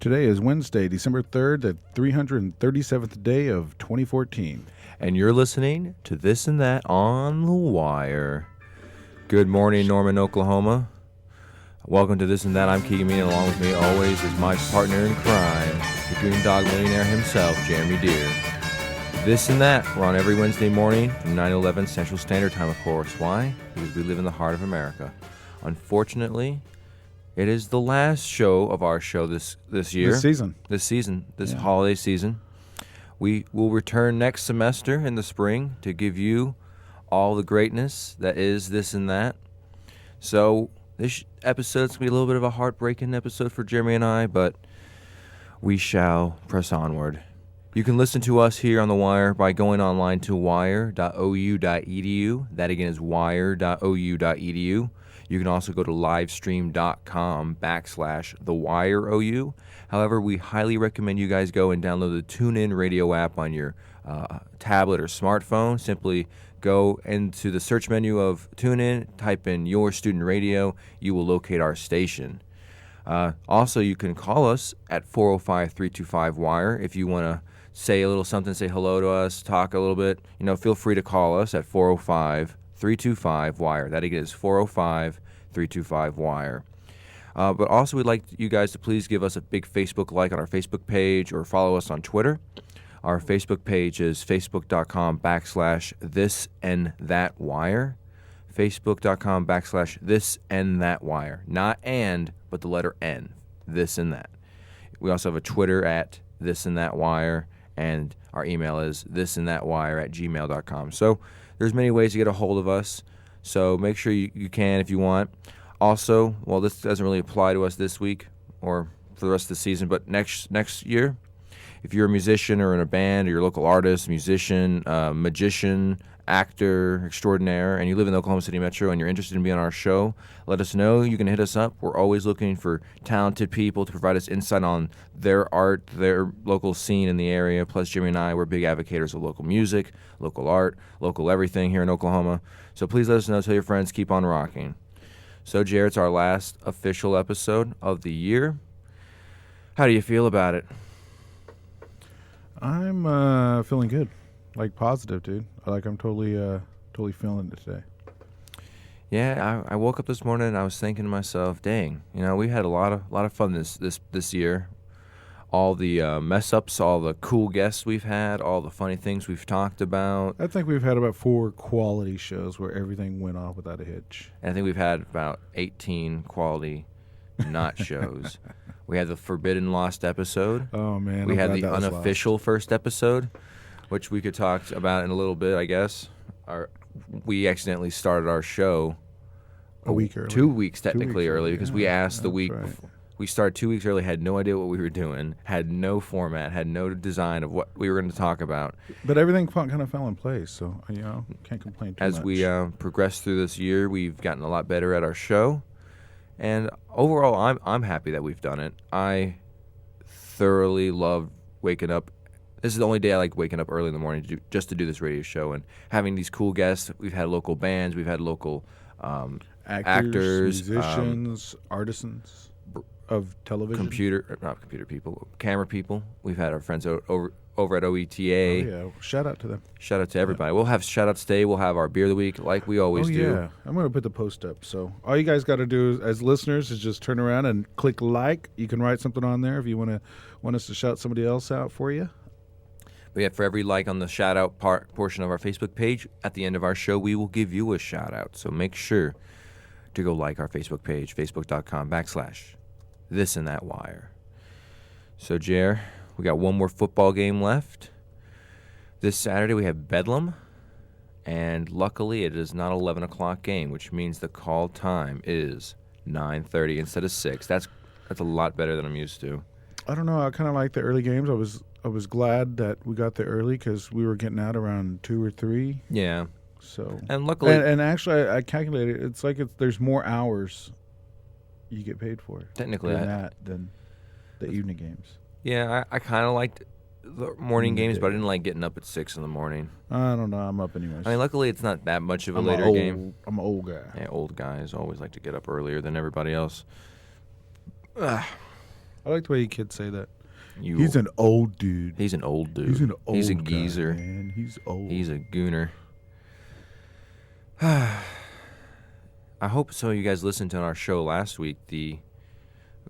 Today is Wednesday, December 3rd, the 337th day of 2014. And you're listening to This and That on the Wire. Good morning, Norman, Oklahoma. Welcome to This and That. I'm Keegan Mean, and along with me always is my partner in crime, the Goondog millionaire himself, Jeremy Deere. This and That, we're on every Wednesday morning from 9 to 11 Central Standard Time, of course. Why? Because we live in the heart of America. Unfortunately, it is the last show of our show this year. This holiday season. We will return next semester in the spring to give you all the greatness that is This and That. So this episode's going to be a little bit of a heartbreaking episode for Jeremy and I, but we shall press onward. You can listen to us here on The Wire by going online to wire.ou.edu. That again is wire.ou.edu. You can also go to livestream.com/TheWireOU. However, we highly recommend you guys go and download the TuneIn radio app on your tablet or smartphone. Simply go into the search menu of TuneIn, type in your student radio. You will locate our station. Also, you can call us at 405-325-WIRE if you want to say a little something, say hello to us, talk a little bit. Feel free to call us at 405-325-WIRE. That again is 405-325-WIRE. But also, we'd like you guys to please give us a big Facebook like on our Facebook page or follow us on Twitter. Our Facebook page is facebook.com/thisandthatwire. Facebook.com/thisandthatwire. Not and, but the letter N. This and that. We also have a Twitter at thisandthatwire, and our email is thisandthatwire@gmail.com. So there's many ways to get a hold of us. So make sure you can if you want. Also, well, this doesn't really apply to us this week or for the rest of the season, but next year, if you're a musician or in a band or you're a local artist, musician, magician, actor extraordinaire, and you live in the Oklahoma City Metro and you're interested in being on our show, let us know. You can hit us up. We're always looking for talented people to provide us insight on their art, their local scene in the area. Plus, Jimmy and I, we're big advocates of local music, local art, local everything here in Oklahoma. So please let us know. Tell your friends. Keep on rocking. So, Jared, it's our last official episode of the year. How do you feel about it? I'm feeling good, like positive, dude. I'm totally feeling it today. Yeah, I woke up this morning and I was thinking to myself, dang, we had a lot of fun this year. All the mess ups, all the cool guests we've had, all the funny things we've talked about. I think we've had about 4 quality shows where everything went off without a hitch. And I think we've had about 18 quality not shows. We had the Forbidden Lost episode. Oh, man. We had the unofficial first episode, which we could talk about in a little bit, I guess. We accidentally started our show a week early. 2 weeks technically early because we asked the week right. before. We started 2 weeks early, had no idea what we were doing, had no format, had no design of what we were going to talk about. But everything kind of fell in place, so, can't complain too much. As we progressed through this year, we've gotten a lot better at our show. And overall, I'm happy that we've done it. I thoroughly love waking up. This is the only day I like waking up early in the morning just to do this radio show and having these cool guests. We've had local bands. We've had local actors, musicians, artisans of television. Camera people. We've had our friends over at OETA. Oh, yeah. Shout out to them. Shout out to everybody. Yeah. We'll have shout-outs today. We'll have our Beer of the Week like we always do. Yeah. I'm going to put the post up. So all you guys got to do as listeners is just turn around and click like. You can write something on there if you want us to shout somebody else out for you. But yeah, for every like on the shout-out portion of our Facebook page, at the end of our show, we will give you a shout-out. So make sure to go like our Facebook page, facebook.com/thisandthatwire. So, Jer, we got one more football game left. This Saturday we have Bedlam, and luckily it is not an 11 o'clock game, which means the call time is 9:30 instead of 6. That's a lot better than I'm used to. I don't know. I kind of like the early games. I was glad that we got there early because we were getting out around 2 or 3. Yeah. So and luckily, and actually, I calculated it's like there's more hours you get paid for technically than the evening games. Yeah, I kind of liked the morning games, but I didn't like getting up at 6 in the morning. I don't know. I'm up anyways. I mean, luckily it's not that much of a later game. I'm an old guy. Yeah, old guys always like to get up earlier than everybody else. I like the way you kids say that. You, He's an old dude. He's an old dude. He's an old He's a guy, geezer. man. He's old. He's a gooner. I hope so. You guys listened to our show last week.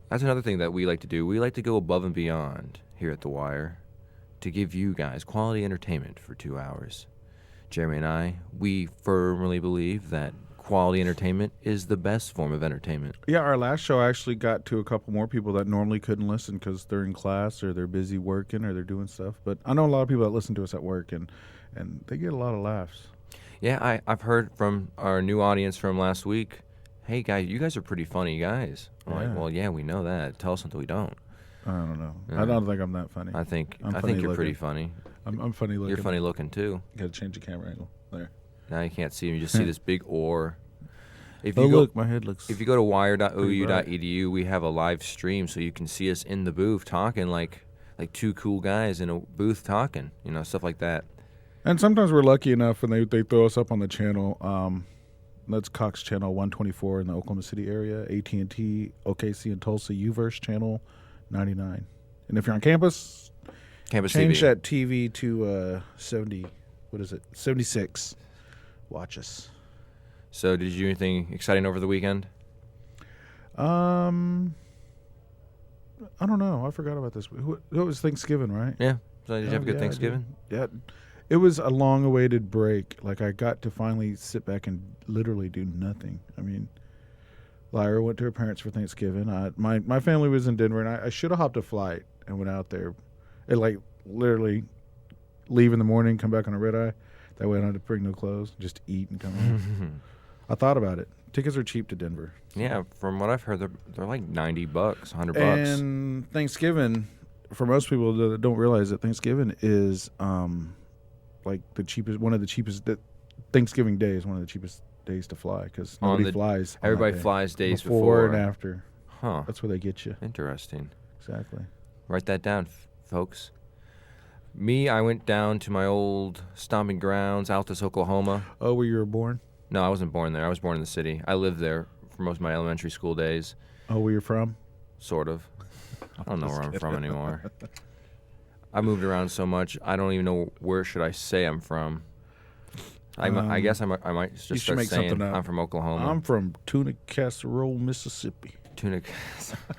That's another thing that we like to do. We like to go above and beyond here at The Wire to give you guys quality entertainment for 2 hours. Jeremy and I, we firmly believe that quality entertainment is the best form of entertainment. Yeah, our last show actually got to a couple more people that normally couldn't listen because they're in class or they're busy working or they're doing stuff. But I know a lot of people that listen to us at work, and they get a lot of laughs. Yeah, I've heard from our new audience from last week, hey, guys, you guys are pretty funny guys. I'm like, well, yeah, we know that. Tell us something we don't. I don't know. Yeah. I don't think I'm that funny. I think funny you're looking. pretty funny. I'm funny looking. You're funny looking, too. Got to change the camera angle. There. Now you can't see him. You just see this big oar. If Oh, you go, look, my head looks... If you go to wire.ou.edu, we have a live stream so you can see us in the booth talking like two cool guys in a booth talking, stuff like that. And sometimes we're lucky enough and they throw us up on the channel. That's Cox Channel 124 in the Oklahoma City area, AT&T, OKC, and Tulsa, UVerse Channel 99. And if you're on campus change TV. that TV to 76. Watch us. So did you do anything exciting over the weekend? I don't know. I forgot about this. It was Thanksgiving, right? Yeah. So did you have a good I Thanksgiving? did. Yeah. It was a long-awaited break. Like, I got to finally sit back and literally do nothing. I mean, Lyra went to her parents for Thanksgiving. My family was in Denver, and I should have hopped a flight and went out there. And, like, literally leave in the morning, come back on a red-eye. That way I don't have to bring no clothes, just eat and come home. I thought about it. Tickets are cheap to Denver. Yeah, from what I've heard, they're like $90, $100. And Thanksgiving, for most people that don't realize that Thanksgiving is like the cheapest, one of the cheapest. Thanksgiving Day is one of the cheapest days to fly because nobody flies. Everybody flies days before and after. Huh. That's where they get you. Interesting. Exactly. Write that down, folks. I went down to my old stomping grounds, Altus, Oklahoma. Oh, where you were born? No, I wasn't born there. I was born in the city. I lived there for most of my elementary school days. Oh, where you're from? Sort of. I don't know where I'm from anymore. I moved around so much, I don't even know where should I say I'm from. I guess I might just start saying I'm from Oklahoma. I'm from Tuna Casserole, Mississippi. Tuna Casserole.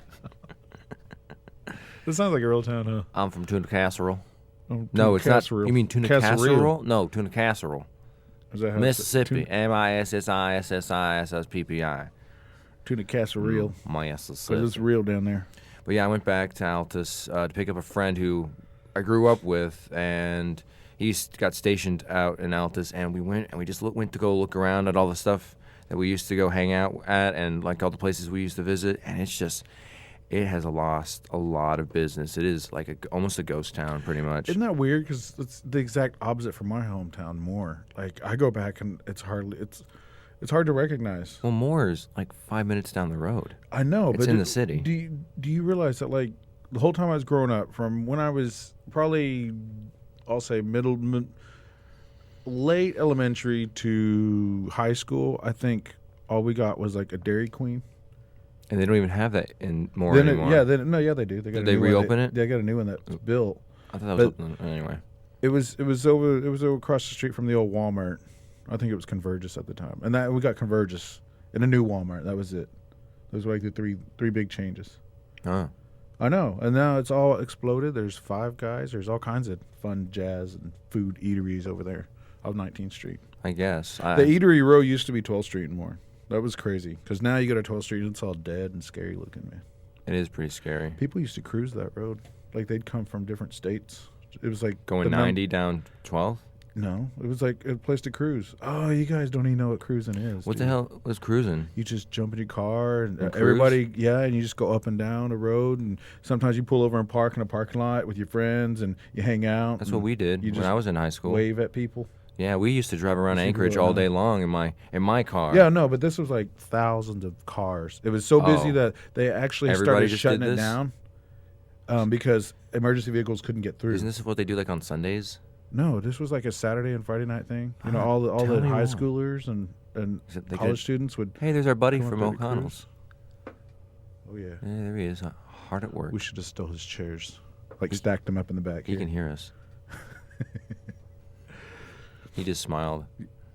That sounds like a real town, huh? I'm from Tuna Casserole. Oh, No, it's casserole. not. You mean Tuna Casserole? No, Tuna Casserole. Is that how Mississippi. MISSISSISSPPI. Tuna Casserole. Mississippi. Because it's real down there. But yeah, I went back to Altus to pick up a friend who I grew up with, and he got stationed out in Altus, and we went to go look around at all the stuff that we used to go hang out at, and like all the places we used to visit, and it has lost a lot of business. It is like almost a ghost town, pretty much. Isn't that weird? Because it's the exact opposite from my hometown. More like I go back and it's hard to recognize. Well, Moore is like 5 minutes down the road. I know, it's but in the city. Do you realize that like the whole time I was growing up, from when I was probably, I'll say late elementary to high school, I think all we got was like a Dairy Queen. And they don't even have that in Moore anymore. They do. Did they reopen it? They got a new one that's built. I thought that was open anyway. It was over across the street from the old Walmart. I think it was Convergys at the time, and we got Convergys in a new Walmart. That was it. Those were like the three big changes. Huh. I know, and now it's all exploded. There's Five Guys. There's all kinds of fun jazz and food eateries over there on 19th Street. I guess. The eatery row used to be 12th Street and more. That was crazy because now you go to 12th Street and it's all dead and scary looking, man. It is pretty scary. People used to cruise that road. Like they'd come from different states. It was like going 90 down 12th? No, it was like a place to cruise. Oh, you guys don't even know what cruising is. What the hell was cruising? You just jump in your car and everybody, and you just go up and down the road, and sometimes you pull over and park in a parking lot with your friends and you hang out. That's what we did when I was in high school. Wave at people. Yeah, we used to drive around Anchorage all day long in my car. Yeah, no, but this was like thousands of cars. It was so busy that they actually started shutting it down because emergency vehicles couldn't get through. Isn't this what they do like on Sundays? No, this was like a Saturday and Friday night thing. You know, all the high schoolers and college students would. Hey, there's our buddy from O'Connell's. Oh yeah. Yeah, there he is. hard at work. We should have stole his chairs, like stacked them up in the back. He here. can hear us. He just smiled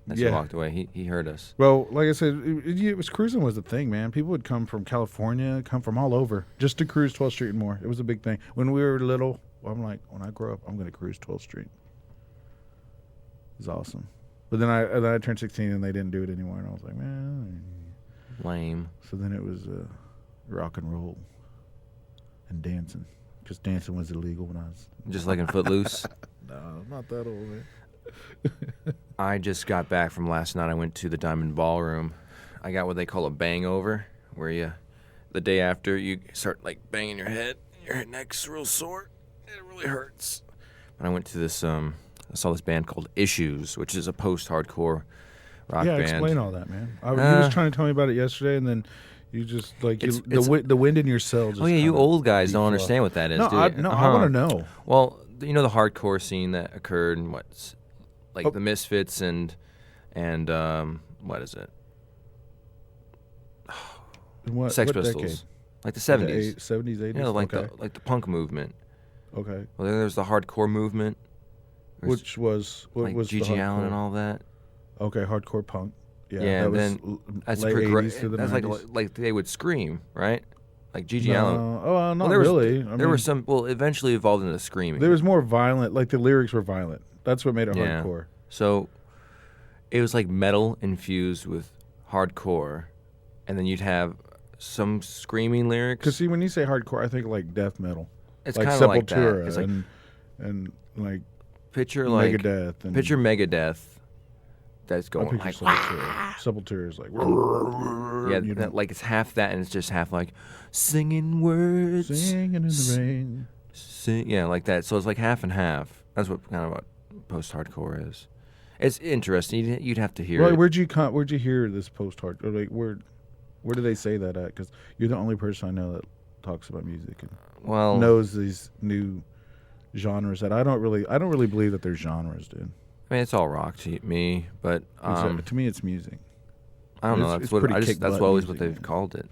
as he Yeah. walked away. He heard us. Well, like I said, it was cruising was the thing, man. People would come from California, come from all over just to cruise 12th Street and more. It was a big thing. When we were little, I'm like, when I grow up, I'm going to cruise 12th Street. It was awesome. But then I turned 16 and they didn't do it anymore, and I was like, man. Lame. So then it was rock and roll and dancing, because dancing was illegal when I was. Just like in Footloose. No, I'm not that old, man. I just got back from last night. I went to the Diamond Ballroom. I got what they call a bang over, where the day after you start like banging your head, your neck's real sore, it really hurts. And I went to this. I saw this band called Issues, which is a post-hardcore rock band. Explain all that, man. You was trying to tell me about it yesterday, and then you just like the wind in your cell. Just you old guys don't understand what that is. No, do you? I want to know. Well, you know the hardcore scene that occurred in the Misfits and what is it? Sex Pistols, decade? like the 70s, 70s, 80s. Yeah, like okay. the punk movement. Okay. Well, then there's the hardcore movement, Which was what like was G.G. the Allen and hardcore? all that. Okay, hardcore punk. Yeah, Yeah, that was then that's late 80s to the that's 90s. like they would scream, right? Like G.G. Allen. Oh, not there really. There were some. Well, eventually evolved into screaming. There was more violent. Like the lyrics were violent. That's what made it Yeah. hardcore. So it was like metal infused with hardcore, and then you'd have some screaming lyrics. Because see, when you say hardcore, I think like death metal. It's like kind of like that. Sepultura It's like and like picture like Megadeth. And picture Megadeth. That's I going picture like Sepultura. Sepultura is like yeah, you know, like it's half that, and it's just half like singing words, singing in the rain. yeah, like that. So it's like half and half. That's what post-hardcore is. It's interesting. You'd have to hear Well, it. where'd you hear this post-hardcore? Like where do they say that at? Because you're the only person I know that talks about music and knows these new genres that I don't really believe that they're genres, dude. I mean, it's all rock to me, but To me, it's music. I don't know. It's That's what pretty that's always what music, they've man. called it.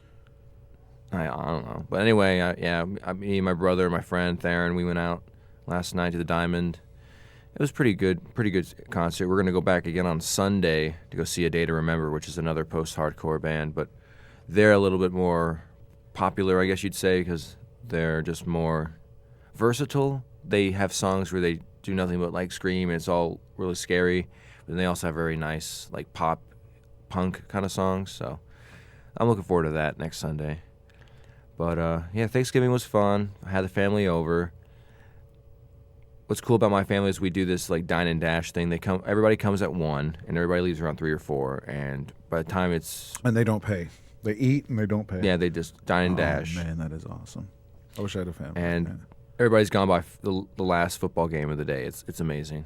I don't know, but anyway, me, my brother, my friend Theron, we went out last night to the Diamond. It was pretty good concert. We're gonna go back again on Sunday to go see A Day to Remember, which is another post-hardcore band, but they're a little bit more popular, I guess you'd say, because they're just more versatile. They have songs where they do nothing but like scream, and it's all really scary. But then they also have very nice like pop, punk kind of songs. So I'm looking forward to that next Sunday. But yeah, Thanksgiving was fun. I had the family over. What's cool about my family is we do this like dine and dash thing. Everybody comes at 1, and everybody leaves around 3 or 4. And by the time And they don't pay. They eat and they don't pay. they just dine and dash. Oh man, that is awesome. I wish I had a family. And everybody's gone by the last football game of the day. It's amazing.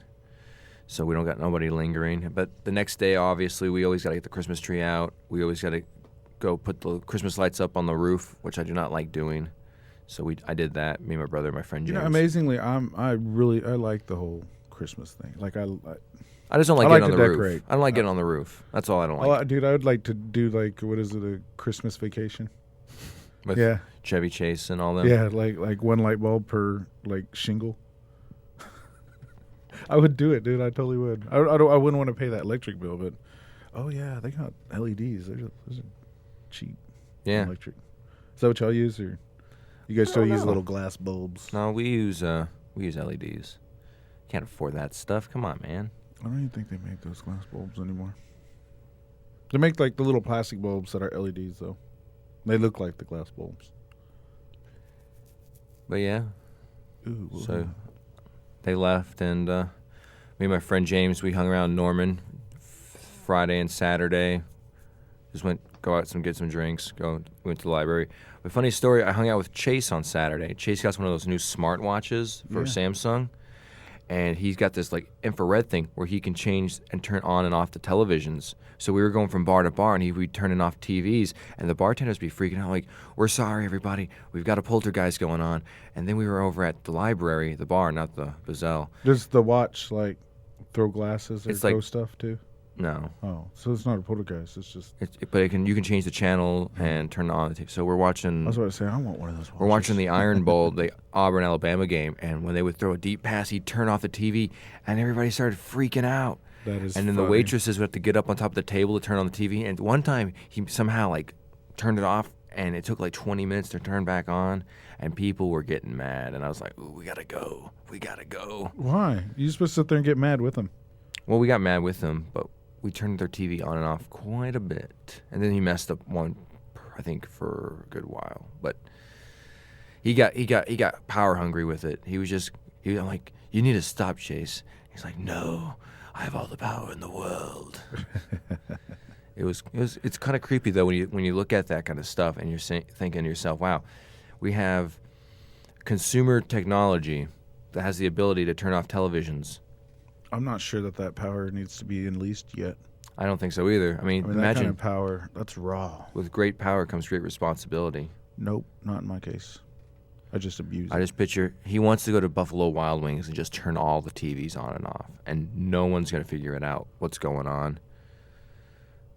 So we don't got nobody lingering. But the next day, obviously, we always got to get the Christmas tree out. We always got to go put the Christmas lights up on the roof, which I do not like doing. So I did that. Me, my brother, my friend James. You know, amazingly, I like the whole Christmas thing. Like I just don't like I getting like on to the decorate. roof. I don't like getting on the roof. That's all I don't like. dude, I would like to do like what is it, a Christmas vacation? With Chevy Chase and all them. Yeah, like one light bulb per like shingle. I would do it, dude. I totally would. I wouldn't want to pay that electric bill, but oh yeah, they got LEDs. Those are cheap. Yeah. Electric. Is that what y'all use, or you guys still don't use know. little glass bulbs? No, we use LEDs. Can't afford that stuff. Come on, man. I don't even think they make those glass bulbs anymore. They make like the little plastic bulbs that are LEDs though. They look like the glass bulbs. But yeah. Ooh, So they left, and me and my friend James, we hung around Norman Friday and Saturday. Just go out get some drinks. Went to the library. But funny story, I hung out with Chase on Saturday. Chase got one of those new smartwatches for Samsung, and he's got this like infrared thing where he can change and turn on and off the televisions. So we were going from bar to bar, and he'd be turning off TVs, and the bartenders be freaking out like, "We're sorry, everybody. We've got a poltergeist going on." And then we were over at the library, the bar, not the Bazell. does the watch like throw glasses or It's throw like- stuff too? No. Oh, so it's not a poltergeist. It's just. But you can change the channel and turn on the TV. So we're watching. I was about to say I want one of those. We're watching the Iron Bowl, the Auburn Alabama game, and when they would throw a deep pass, he'd turn off the TV, and everybody started freaking out. That is. And then funny. the waitresses would have to get up on top of the table to turn on the TV. And one time he somehow like turned it off, and it took like 20 minutes to turn back on, and people were getting mad. And I was like, "Ooh, we gotta go. We gotta go." Why? You're supposed to sit there and get mad with them. Well, we got mad with them, but we turned their TV on and off quite a bit. And then he messed up one, I think, for a good while. But he got power hungry with it. I'm like, "You need to stop, Chase." He's like, "No, I have all the power in the world." It's kind of creepy though when you look at that kind of stuff and you're thinking to yourself, "Wow, we have consumer technology that has the ability to turn off televisions." I'm not sure that power needs to be unleashed yet. I don't think so either. I mean, that imagine kind of power. That's raw. with great power comes great responsibility. Nope, not in my case. I just abuse I it. just picture he wants to go to Buffalo Wild Wings and just turn all the TVs on and off, and no one's going to figure it out what's going on.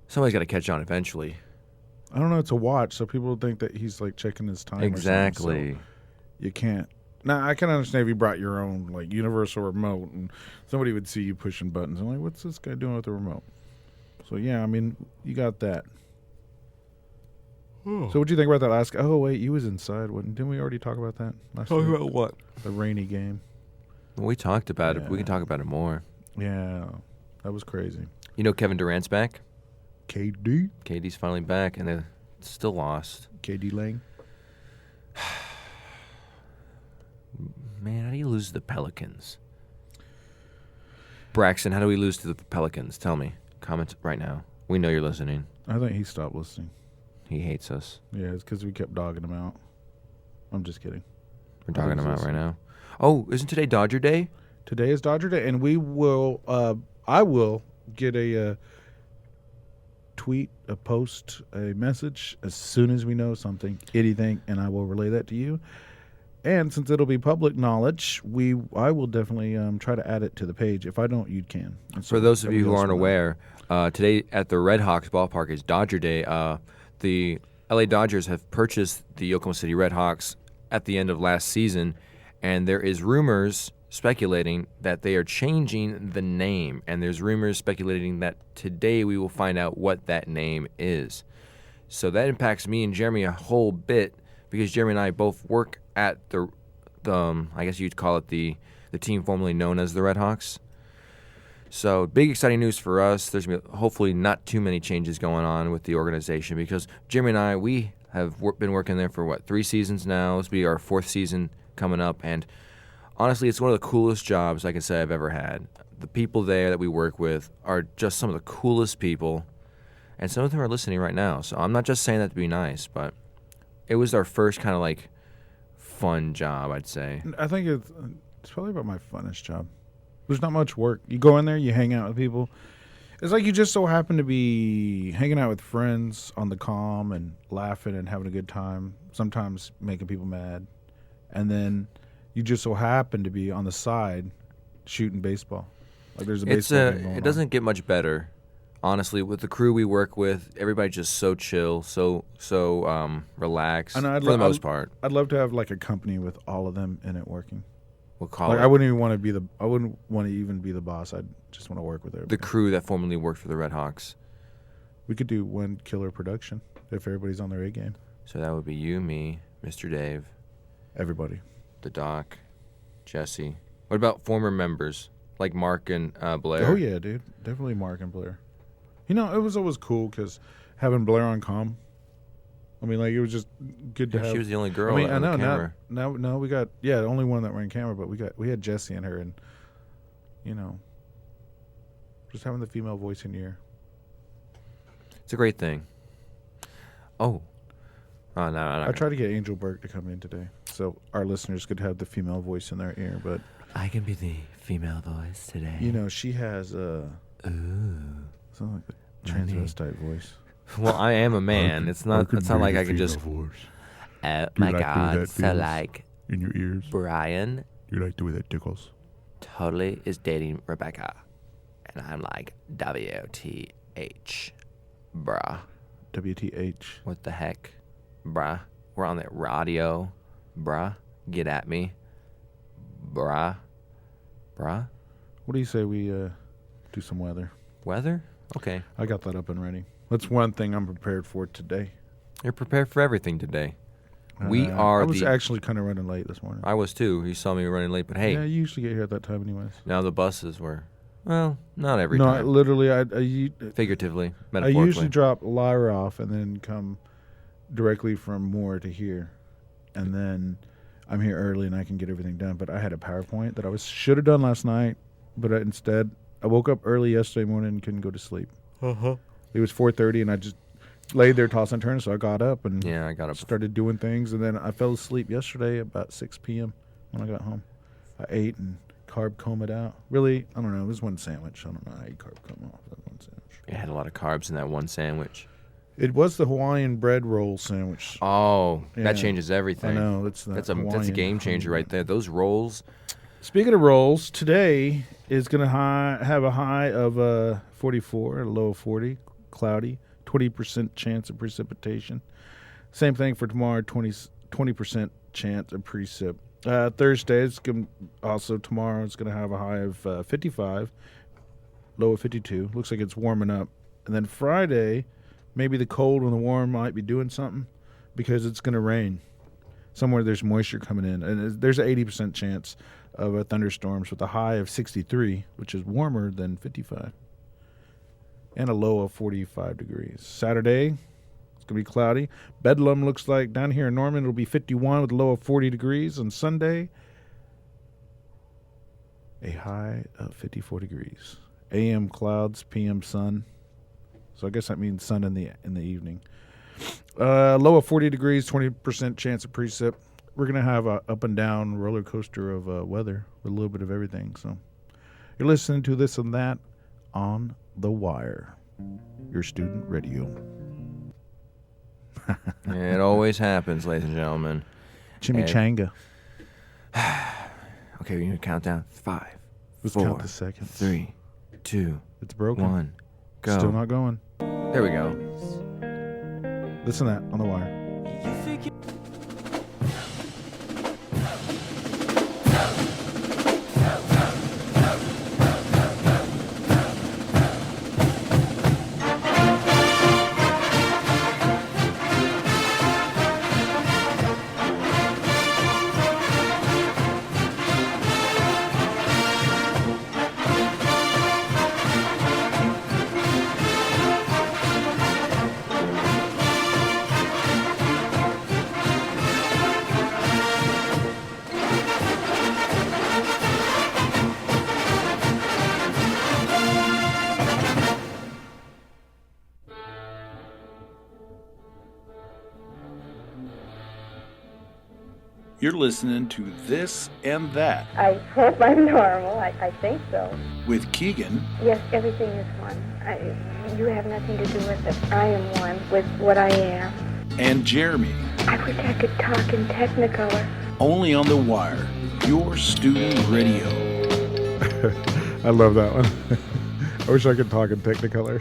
Somebody's got to catch on eventually. I don't know. It's a watch, so people think that he's like checking his time. Exactly. Or something, so you can't. Now I can understand if you brought your own like universal remote and somebody would see you pushing buttons. I'm like, what's this guy doing with the remote? So yeah, I mean, you got that. So what do you think about that last guy? Oh wait, you was inside. Didn't we already talk about that last week? Talk about what? The rainy game. Well, we talked about it. Yeah. We can talk about it more. Yeah, that was crazy. You know Kevin Durant's back. KD KD's finally back, and they're still lost. Lang. Man, how do you lose to the Pelicans? Braxton, how do we lose to the Pelicans? Tell me. Comment right now. We know you're listening. I think he stopped listening. He hates us. Yeah, it's because we kept dogging him out. I'm just kidding. We're dogging him out right now. Oh, isn't today Dodger Day? Today is Dodger Day, and we will. I will get a tweet, a post, a message as soon as we know something, anything, and I will relay that to you. And since it'll be public knowledge, I will definitely try to add it to the page. If I don't, you can. And so For those of you who everybody else aren't will know. aware, today at the Red Hawks ballpark is Dodger Day. The LA Dodgers have purchased the Oklahoma City Red Hawks at the end of last season, and there is rumors speculating that they are changing the name, and there's rumors speculating that today we will find out what that name is. So that impacts me and Jeremy a whole bit because Jeremy and I both work at the I guess you'd call it the team formerly known as the Red Hawks. So big exciting news for us. There's going to be hopefully not too many changes going on with the organization because Jeremy and I, we have been working there for 3 seasons now. This will be our 4th season coming up, and honestly, it's one of the coolest jobs I can say I've ever had. The people there that we work with are just some of the coolest people, and some of them are listening right now. So I'm not just saying that to be nice, but it was our first kind of like fun job, I'd say. I think it's probably about my funnest job. There's not much work. You go in there, you hang out with people. It's like you just so happen to be hanging out with friends on the comm and laughing and having a good time, sometimes making people mad. And then you just so happen to be on the side shooting baseball. Like there's a baseball game going it on. doesn't get much better. Honestly, with the crew we work with, everybody's just so chill, so relaxed And for the most part. I'd love to have like a company with all of them in it working. We'll call Like it I wouldn't even want to even be the boss. I'd just want to work with everybody. the crew that formerly worked for the Red Hawks. We could do one killer production if everybody's on their A game. So that would be you, me, Mr. Dave, Everybody. the Doc, Jesse. What about former members like Mark and Blair? Oh yeah, dude. Definitely Mark and Blair. You know, it was always cool because having Blair on comm. I mean, like it was just good to Yeah, have. she was the only girl I mean, on I know the camera. now we got the only one that were in camera, but we had Jesse and her, and you know, just having the female voice in your ear. It's a great thing. Oh no. I tried to get Angel Burke to come in today, so our listeners could have the female voice in their ear. But I can be the female voice today. you know, she has Ooh. something like a transvestite voice. Well, I am a man. It's not like I can just. Oh my God! So like in your ears. Brian You like the way that tickles. totally is dating Rebecca, And I'm like, WTH, bruh. WTH. What the heck, bruh? We're on the radio, bruh. Get at me, bruh. Bruh? What do you say we do some weather? Weather? Okay. I got that up and ready. That's one thing I'm prepared for today. You're prepared for everything today. We are I was actually kind of running late this morning. I was too. You saw me running late, but hey. Yeah, you usually get here at that time anyways. Now the buses were, well, not every no, time. Literally, Figuratively, I metaphorically. usually drop Lyra off and then come directly from Moore to here. And then I'm here early and I can get everything done. But I had a PowerPoint that I should have done last night, but instead I woke up early yesterday morning and couldn't go to sleep. Uh-huh. It was 4:30 and I just laid there tossing and turning, so I got up and I got up. started doing things, and then I fell asleep yesterday about 6 p.m. when I got home. I ate and carb combed out. Really, I don't know. It was one sandwich. I don't know how you carb comb off that one sandwich. You had a lot of carbs in that one sandwich. It was the Hawaiian bread roll sandwich. Oh, Yeah. that changes everything. I know. That's a game changer right there. Those rolls. Speaking of rolls, today is going to have a high of 44, a low of 40, cloudy, 20% chance of precipitation. Same thing for tomorrow, 20% chance of precip. Thursday, tomorrow, it's going to have a high of 55, low of 52. Looks like it's warming up. And then Friday, maybe the cold and the warm might be doing something because it's going to rain. Somewhere there's moisture coming in. And there's an 80% chance of thunderstorms with a high of 63, which is warmer than 55. And a low of 45 degrees. Saturday, it's going to be cloudy. Bedlam looks like down here in Norman, it'll be 51 with a low of 40 degrees. On Sunday, a high of 54 degrees. AM clouds, PM sun. So I guess that means sun in the evening. Low of 40 degrees, 20% chance of precip. We're going to have a up and down roller coaster of weather with a little bit of everything. So you're listening to This and That on The Wire, your student radio. It always happens, ladies and gentlemen. Chimichanga. Okay, we need to count down. 5, Let's 4, count the seconds. 3, 2, It's broken. 1, go. Still not going. There we go. This and That on The Wire. You're listening to This and That I hope I'm normal. I think so. with Keegan Yes, everything is one. You have nothing to do with it. I am one with what I am. and Jeremy. I wish I could talk in Technicolor. Only on The Wire, your student radio. I love that one. I wish I could talk in Technicolor.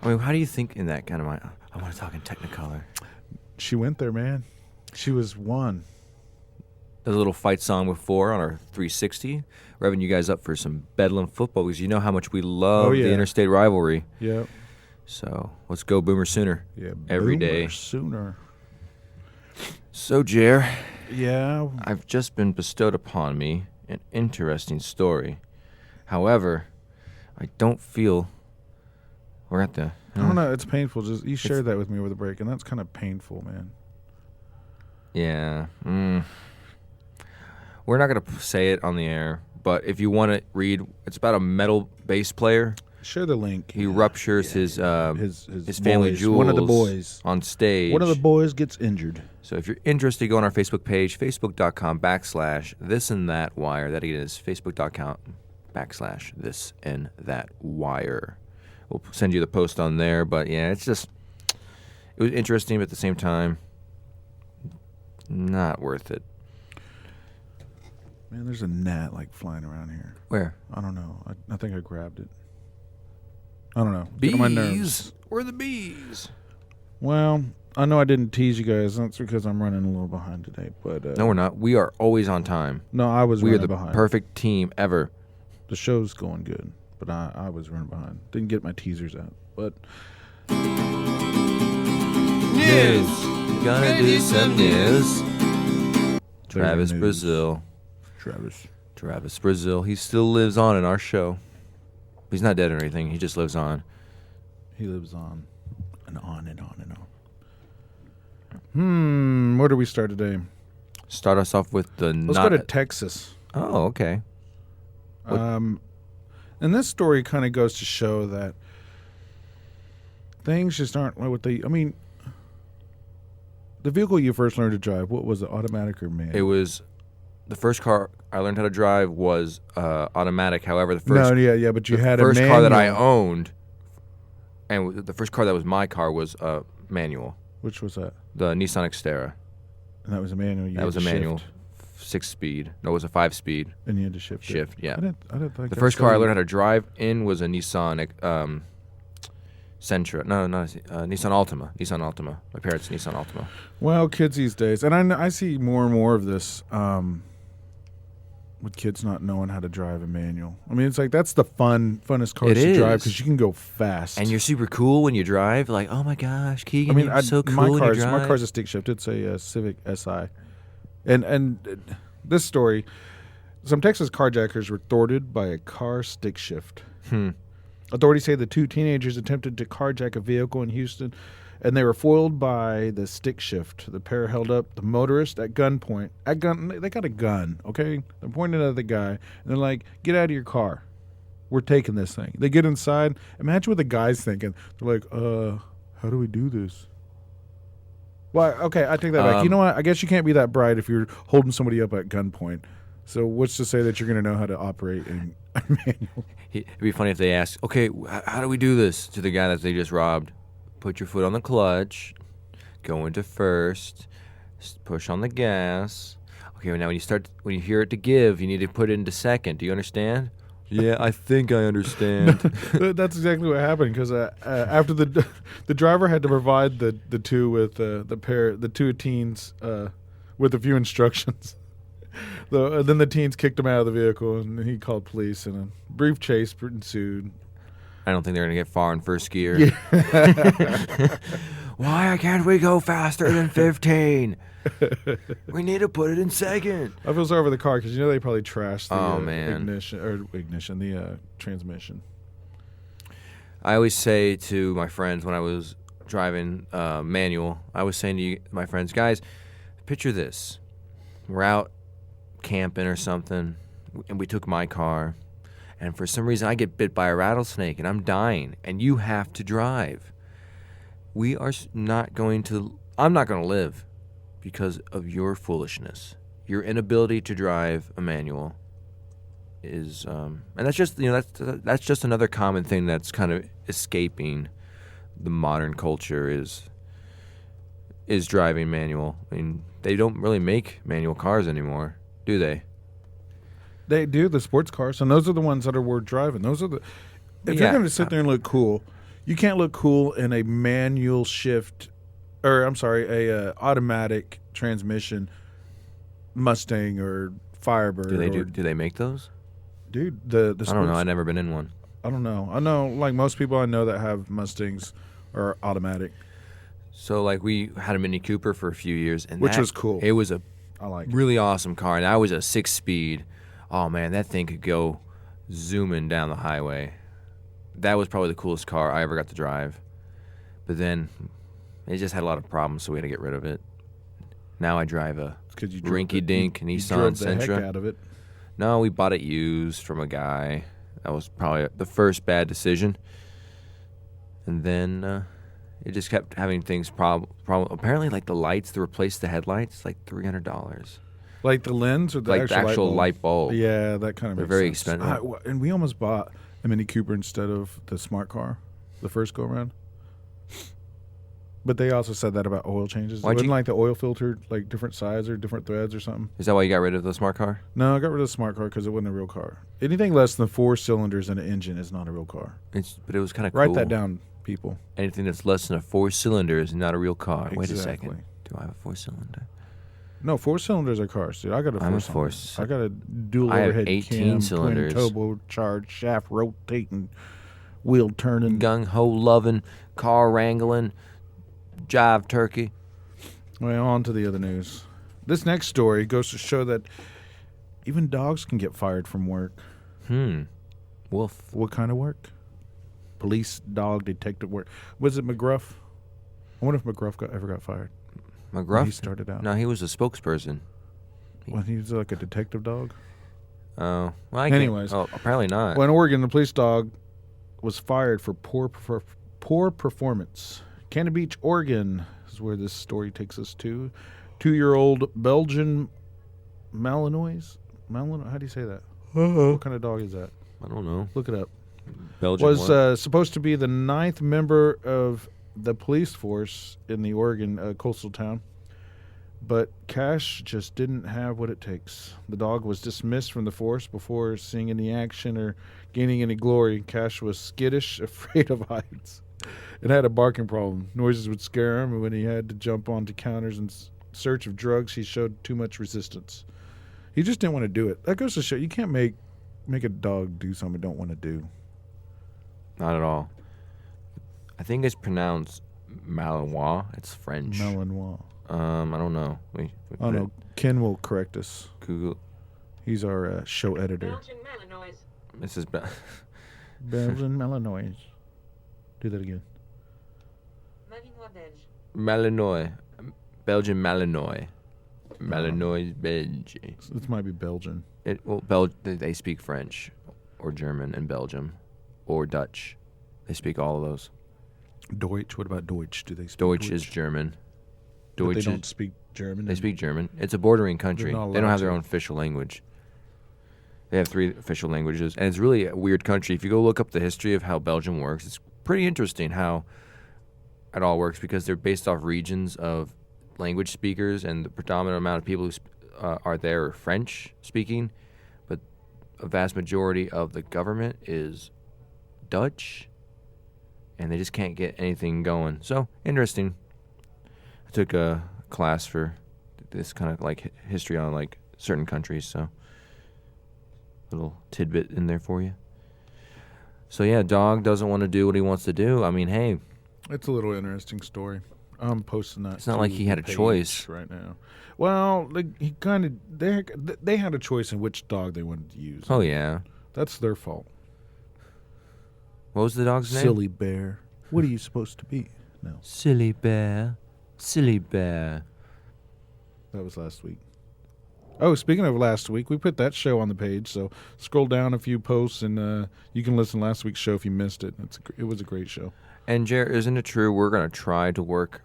I mean, how do you think in that kind of mind? I want to talk in Technicolor. She went there, man. She was one. The little fight song before on our 360, revving you guys up for some Bedlam football because you know how much we love the interstate rivalry. Yep. So let's go Boomer Sooner. Yeah. Every Boomer day. Sooner. So, Jer, Yeah. I've just been bestowed upon me an interesting story. However, I don't feel we're at the... I don't know. It's painful. Just you shared that with me over the break, and that's kind of painful, man. Yeah. We're not going to say it on the air, but if you want to read, it's about a metal bass player. Share the link. He ruptures his family boys. jewels One of the boys on stage. One of the boys gets injured. So if you're interested, go on our Facebook page, facebook.com/thisandthatwire. That is facebook.com/thisandthatwire. We'll send you the post on there, but yeah, it was interesting, but at the same time, not worth it. Man, there's a gnat like flying around here. Where? I don't know. I think I grabbed it. I don't know. Get on my nerves. Bees. Where are the bees? Well, I know I didn't tease you guys. That's because I'm running a little behind today. But No, we're not. We are always on time. No, I was We are running the behind. perfect team ever. The show's going good, but I was running behind. Didn't get my teasers out. But News. Gonna do some news. Travis news. Brazil. Travis. Brazil. He still lives on in our show. He's not dead or anything. He just lives on. He lives on and on and on and on. Where do we start today? Start us off with the. Let's go to Texas. Oh, okay. What? And this story kind of goes to show that things just aren't what they. I mean, the vehicle you first learned to drive, what was it, automatic or manual? It was the first car I learned how to drive was automatic. However, the first but you had a first manual. car that I owned, and the first car that was my car was manual. Which was that? The Nissan Xterra. And that was a manual. That was a manual, 6-speed. No, it was a 5-speed. And you had to shift. Shift, yeah. I didn't think The first car I learned how to drive in was a Nissan Sentra. No, Nissan Altima. Nissan Altima. My parents' Nissan Altima. Well, kids these days, and I see more and more of this with kids not knowing how to drive a manual. I mean, it's like that's the funnest cars to drive because you can go fast. And you're super cool when you drive. Like, oh my gosh, Keegan, I mean, you're so cool when you drive. my car's a stick shift. It's a Civic Si. And this story, some Texas carjackers were thwarted by a car stick shift. Authorities say the two teenagers attempted to carjack a vehicle in Houston, and they were foiled by the stick shift. The pair held up the motorist at gunpoint. They got a gun, okay? They're pointing at the guy, and they're like, "Get out of your car. We're taking this thing." They get inside. Imagine what the guy's thinking. They're like, how do we do this? Well, okay, I take that back. You know what? I guess you can't be that bright if you're holding somebody up at gunpoint. So what's to say that you're going to know how to operate in a manual? It'd be funny if they asked, okay, how do we do this to the guy that they just robbed? Put your foot on the clutch, go into first, push on the gas. Okay, well, now when you hear it to give, you need to put it into second. Do you understand? Yeah, I think I understand. That's exactly what happened because after the driver had to provide the two with the two teens with a few instructions. Then the teens kicked him out of the vehicle, and he called police, and a brief chase ensued. I don't think they're going to get far in first gear. Yeah. Why can't we go faster than 15? We need to put it in second. I feel sorry for the car because they probably trashed the ignition, the transmission. I always say to my friends when I was driving manual, I was saying to my friends, guys, picture this. We're out camping or something, and we took my car, and for some reason I get bit by a rattlesnake and I'm dying, and you have to drive. I'm not going to live because of your foolishness. Your inability to drive a manual is, and that's just that's just another common thing that's kind of escaping the modern culture is driving manual. I mean, they don't really make manual cars anymore, do they? They do, the sports cars, and those are the ones that are worth driving. Those are the. If you're going to sit there and look cool, you can't look cool in a manual shift, a automatic transmission Mustang or Firebird. Do they make those? Dude, the I don't know. I've never been in one. I don't know. I know, like most people I know that have Mustangs are automatic. So, like, we had a Mini Cooper for a few years, and which was cool. It was a I really awesome car, and that was a 6-speed. Oh man, that thing could go zooming down the highway. That was probably the coolest car I ever got to drive. But then it just had a lot of problems, so we had to get rid of it. Now I drive a rinky-dink Nissan Sentra. The heck out of it. No, we bought it used from a guy. That was probably the first bad decision. And then it just kept having things apparently, like the lights to replace the headlights, like $300. Like the lens or the actual light bulb? Yeah, that kind of They're makes very sense. expensive. And we almost bought a Mini Cooper instead of the smart car the first go around. But they also said that about oil changes. It Why'd wasn't you- like the oil filter, like different size or different threads or something. Is that why you got rid of the smart car? No, I got rid of the smart car because it wasn't a real car. Anything less than 4 cylinders and an engine is not a real car. But it was kind of cool. Write that down, people. Anything that's less than a 4-cylinder is not a real car. Wait a Exactly. second. Do I have a 4-cylinder? No, 4 cylinders are cars, dude. I got a 4 I'm a cylinder. four- I got a dual I have overhead 18 cam, cylinders. twin turbo charged, shaft rotating, wheel turning. Gung ho loving, car wrangling, jive turkey. Well, on to the other news. This next story goes to show that even dogs can get fired from work. Wolf. What kind of work? Police, dog, detective work. Was it McGruff? I wonder if McGruff ever got fired. McGruff? When he started out. No, he was a spokesperson. When he was like a detective dog? Oh. Well, Anyways. Oh, apparently not. Well, in Oregon, the police dog was fired for poor performance. Cannon Beach, Oregon is where this story takes us to. 2-year-old Belgian Malinois? How do you say that? What kind of dog is that? I don't know. Look it up. Belgian Was supposed to be the 9th member of the police force in the Oregon coastal town. But Cash just didn't have what it takes. The dog was dismissed from the force before seeing any action or gaining any glory. Cash was skittish, afraid of heights, and had a barking problem. Noises would scare him, and when he had to jump onto counters in search of drugs, he showed too much resistance. He just didn't want to do it. That goes to show you can't make a dog do something it don't want to do. Not at all. I think it's pronounced Malinois. It's French. Malinois. I don't know. We Oh no, Ken will correct us. Google. He's our show editor. Belgian Malinois. This is Belgian Malinois. Do that again. Malinois Belge. Malinois. Belgian Malinois. Malinois Belge. This might be Belgian. They speak French or German in Belgium or Dutch. They speak all of those. Deutsch. What about Deutsch? Do they speak Deutsch is German. But they Deutsch don't is, speak German. they speak German. It's a bordering country. not They don't allowed have their to. own official language. They have 3 official languages, and it's really a weird country. If you go look up the history of how Belgium works, it's pretty interesting how it all works because they're based off regions of language speakers, and the predominant amount of people who are there are French speaking, but a vast majority of the government is Dutch, and they just can't get anything going. So, interesting. I took a class for this kind of like history on like certain countries, so little tidbit in there for you. So yeah, dog doesn't want to do what he wants to do. I mean, hey, It's a little interesting story. I'm posting that. It's not to like he the had a page choice. right now. Well, he kind of they had a choice in which dog they wanted to use. oh yeah. That's their fault. What was the dog's name? Silly bear. What are you supposed to be? No, Silly bear. Silly bear. that was last week. Oh, speaking of last week, we put that show on the page. So scroll down a few posts, and you can listen to last week's show if you missed it. It was a great show. And Jer, isn't it true we're gonna try to work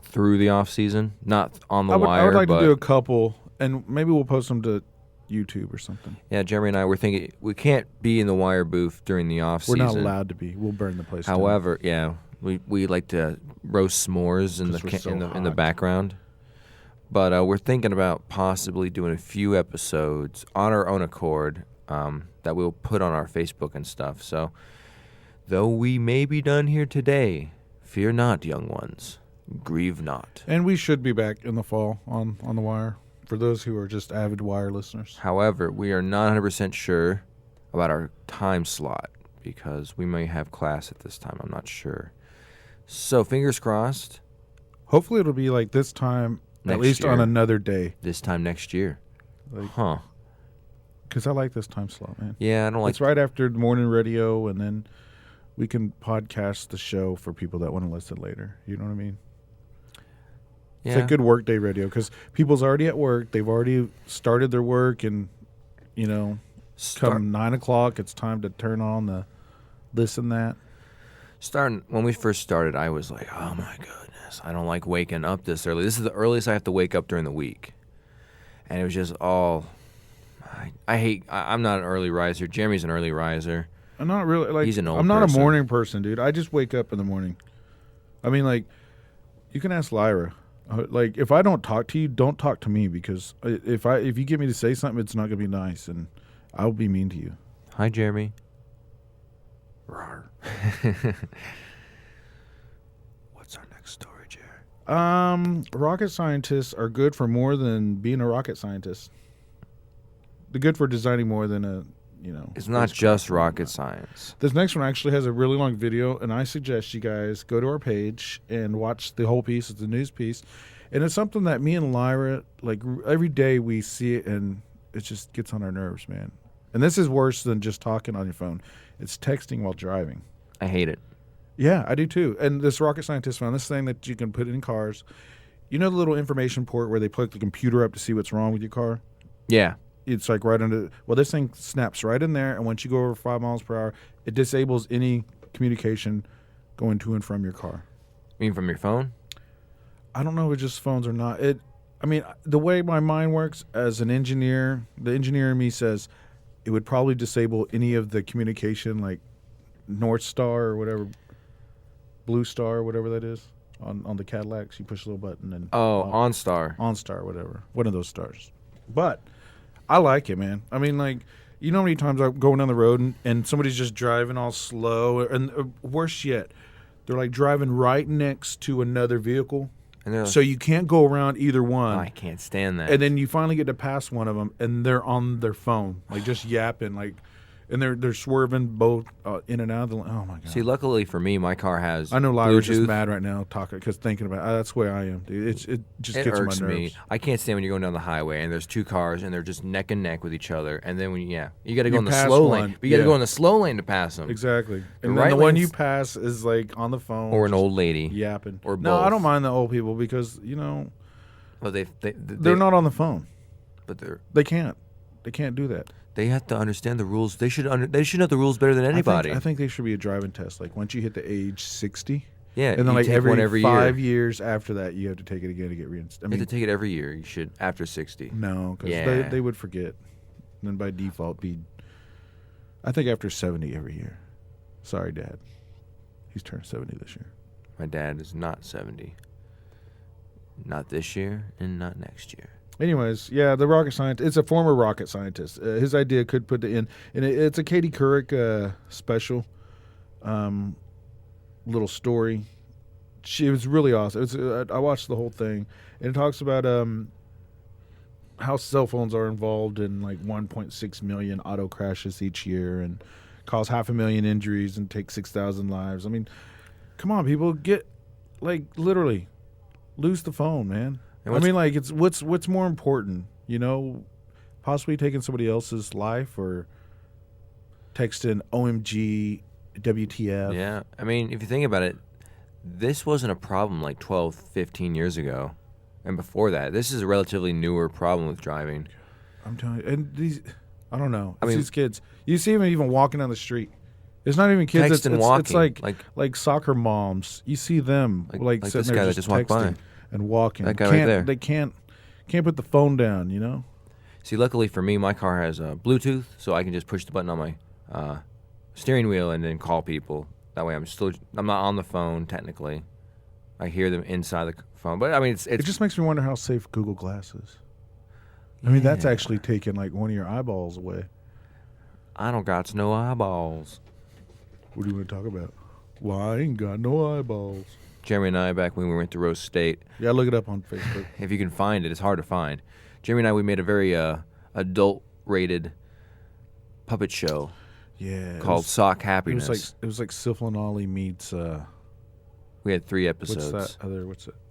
through the off season, not on the wire? I would like but to do a couple, and maybe we'll post them to YouTube or something. yeah, Jeremy and I were thinking we can't be in the wire booth during the off We're season. not allowed to be. We'll burn the place down. However, yeah, we like to roast s'mores in 'Cause we're so in the hot. background. But we're thinking about possibly doing a few episodes on our own accord that we'll put on our Facebook and stuff. So, though we may be done here today, fear not, young ones. Grieve not. And we should be back in the fall on the wire for those who are just avid wire listeners. However, we are not 100% sure about our time slot because we may have class at this time. I'm not sure. So, fingers crossed, Hopefully it'll be like this time, at Next least on year. another day. this time next year. Like, Huh. because I like this time slot, man. Yeah, I don't like It's right after the morning radio, and then we can podcast the show for people that want to listen later. You know what I mean? Yeah. It's like good workday radio because people's already at work. They've already started their work, and come 9 o'clock, it's time to turn on the this and that. Starting when we first started, I was like, "Oh my goodness, I don't like waking up this early. This is the earliest I have to wake up during the week," and it was just all. I hate. I'm not an early riser. Jeremy's an early riser. I'm not really like. He's an old I'm not person. a morning person, dude. I just wake up in the morning. I mean, like, you can ask Lyra. Like, if I don't talk to you, don't talk to me, because if you get me to say something, it's not gonna be nice, and I'll be mean to you. Hi, Jeremy. Rawr. What's our next story, Jerry? Rocket scientists are good for more than being a rocket scientist. They're good for designing more than a, It's not just rocket science. This next one actually has a really long video, and I suggest you guys go to our page and watch the whole piece. It's a news piece, and it's something that me and Lyra, like, every day we see it, and it just gets on our nerves, man. And this is worse than just talking on your phone. It's texting while driving. I hate it. Yeah, I do too. And this rocket scientist found this thing that you can put in cars. You know the little information port where they plug the computer up to see what's wrong with your car? Yeah. It's like right under. Well, this thing snaps right in there, and once you go over 5 miles per hour, it disables any communication going to and from your car. You mean from your phone? I don't know if it's just phones or not. I mean, the way my mind works as an engineer, the engineer in me says it would probably disable any of the communication, like North Star or whatever, Blue Star or whatever that is on the Cadillacs. You push a little button and OnStar. OnStar, whatever, one of those stars. But I like it, man. I mean, like, you know how many times I'm going down the road and somebody's just driving all slow, and worse yet, they're like driving right next to another vehicle. And they're like, So you can't go around either one. I can't stand that. And then you finally get to pass one of them, and they're on their phone, like just yapping, like, and they're swerving both in and out of the. Oh my god! See, luckily for me, my car has. I know Lyra's just Bluetooth. mad right now talking because thinking about that's the way I am, dude. It just It gets on my irks nerves. me. I can't stand when you're going down the highway and there's two cars and they're just neck and neck with each other. And then you got to go in the pass slow one, lane. But you got to yeah. go in the slow lane to pass them. Exactly. The And right then the one lane's- you pass is like on the phone Or an just old lady. yapping. Or No, I both. don't mind the old people because Well, they're not on the phone. But They can't. They can't do that. they have to understand the rules. They should know the rules better than anybody. I think they should be a driving test. Like once you hit the age 60, yeah, and then you like take one every year. 5 years after that, you have to take it again to get reinstated. You have to take it every year. You should after 60. No, because Yeah. they would forget. And then by default be, I think after 70 every year. Sorry, Dad. He's turned 70 this year. My dad is not 70. Not this year and not next year. Anyways, yeah, the rocket scientist. It's a former rocket scientist. His idea could put in, and it's a Katie Couric special, little story. It was really awesome. I watched the whole thing, and it talks about how cell phones are involved in like 1.6 million auto crashes each year, and cause 500,000 injuries and take 6,000 lives. I mean, come on, people, get like literally lose the phone, man. And I mean, like, it's what's more important, possibly taking somebody else's life or texting OMG, WTF. Yeah. I mean, if you think about it, this wasn't a problem like 12, 15 years ago. And before that, this is a relatively newer problem with driving. I'm telling you, and these, I don't know. I It's mean- these kids, you see them even walking down the street. It's not even kids. Text and It's walking, like soccer moms. You see them Like sitting this there guy that just just walked by. texting and walking. That guy right there. They can't put the phone down. See, luckily for me, my car has Bluetooth, so I can just push the button on my steering wheel and then call people. That way, I'm not on the phone technically. I hear them inside the phone, but I mean, It just makes me wonder how safe Google Glass is. I mean, that's actually taking like one of your eyeballs away. I don't got no eyeballs. What do you want to talk about? Well, I ain't got no eyeballs. Jeremy and I, back when we went to Rose State, Yeah, look it up on Facebook. if you can find it, it's hard to find. Jeremy and I, we made a very adult-rated puppet show Yeah, called Sock Happiness. it was like Sifl and Ollie meets We had 3 what's episodes. that other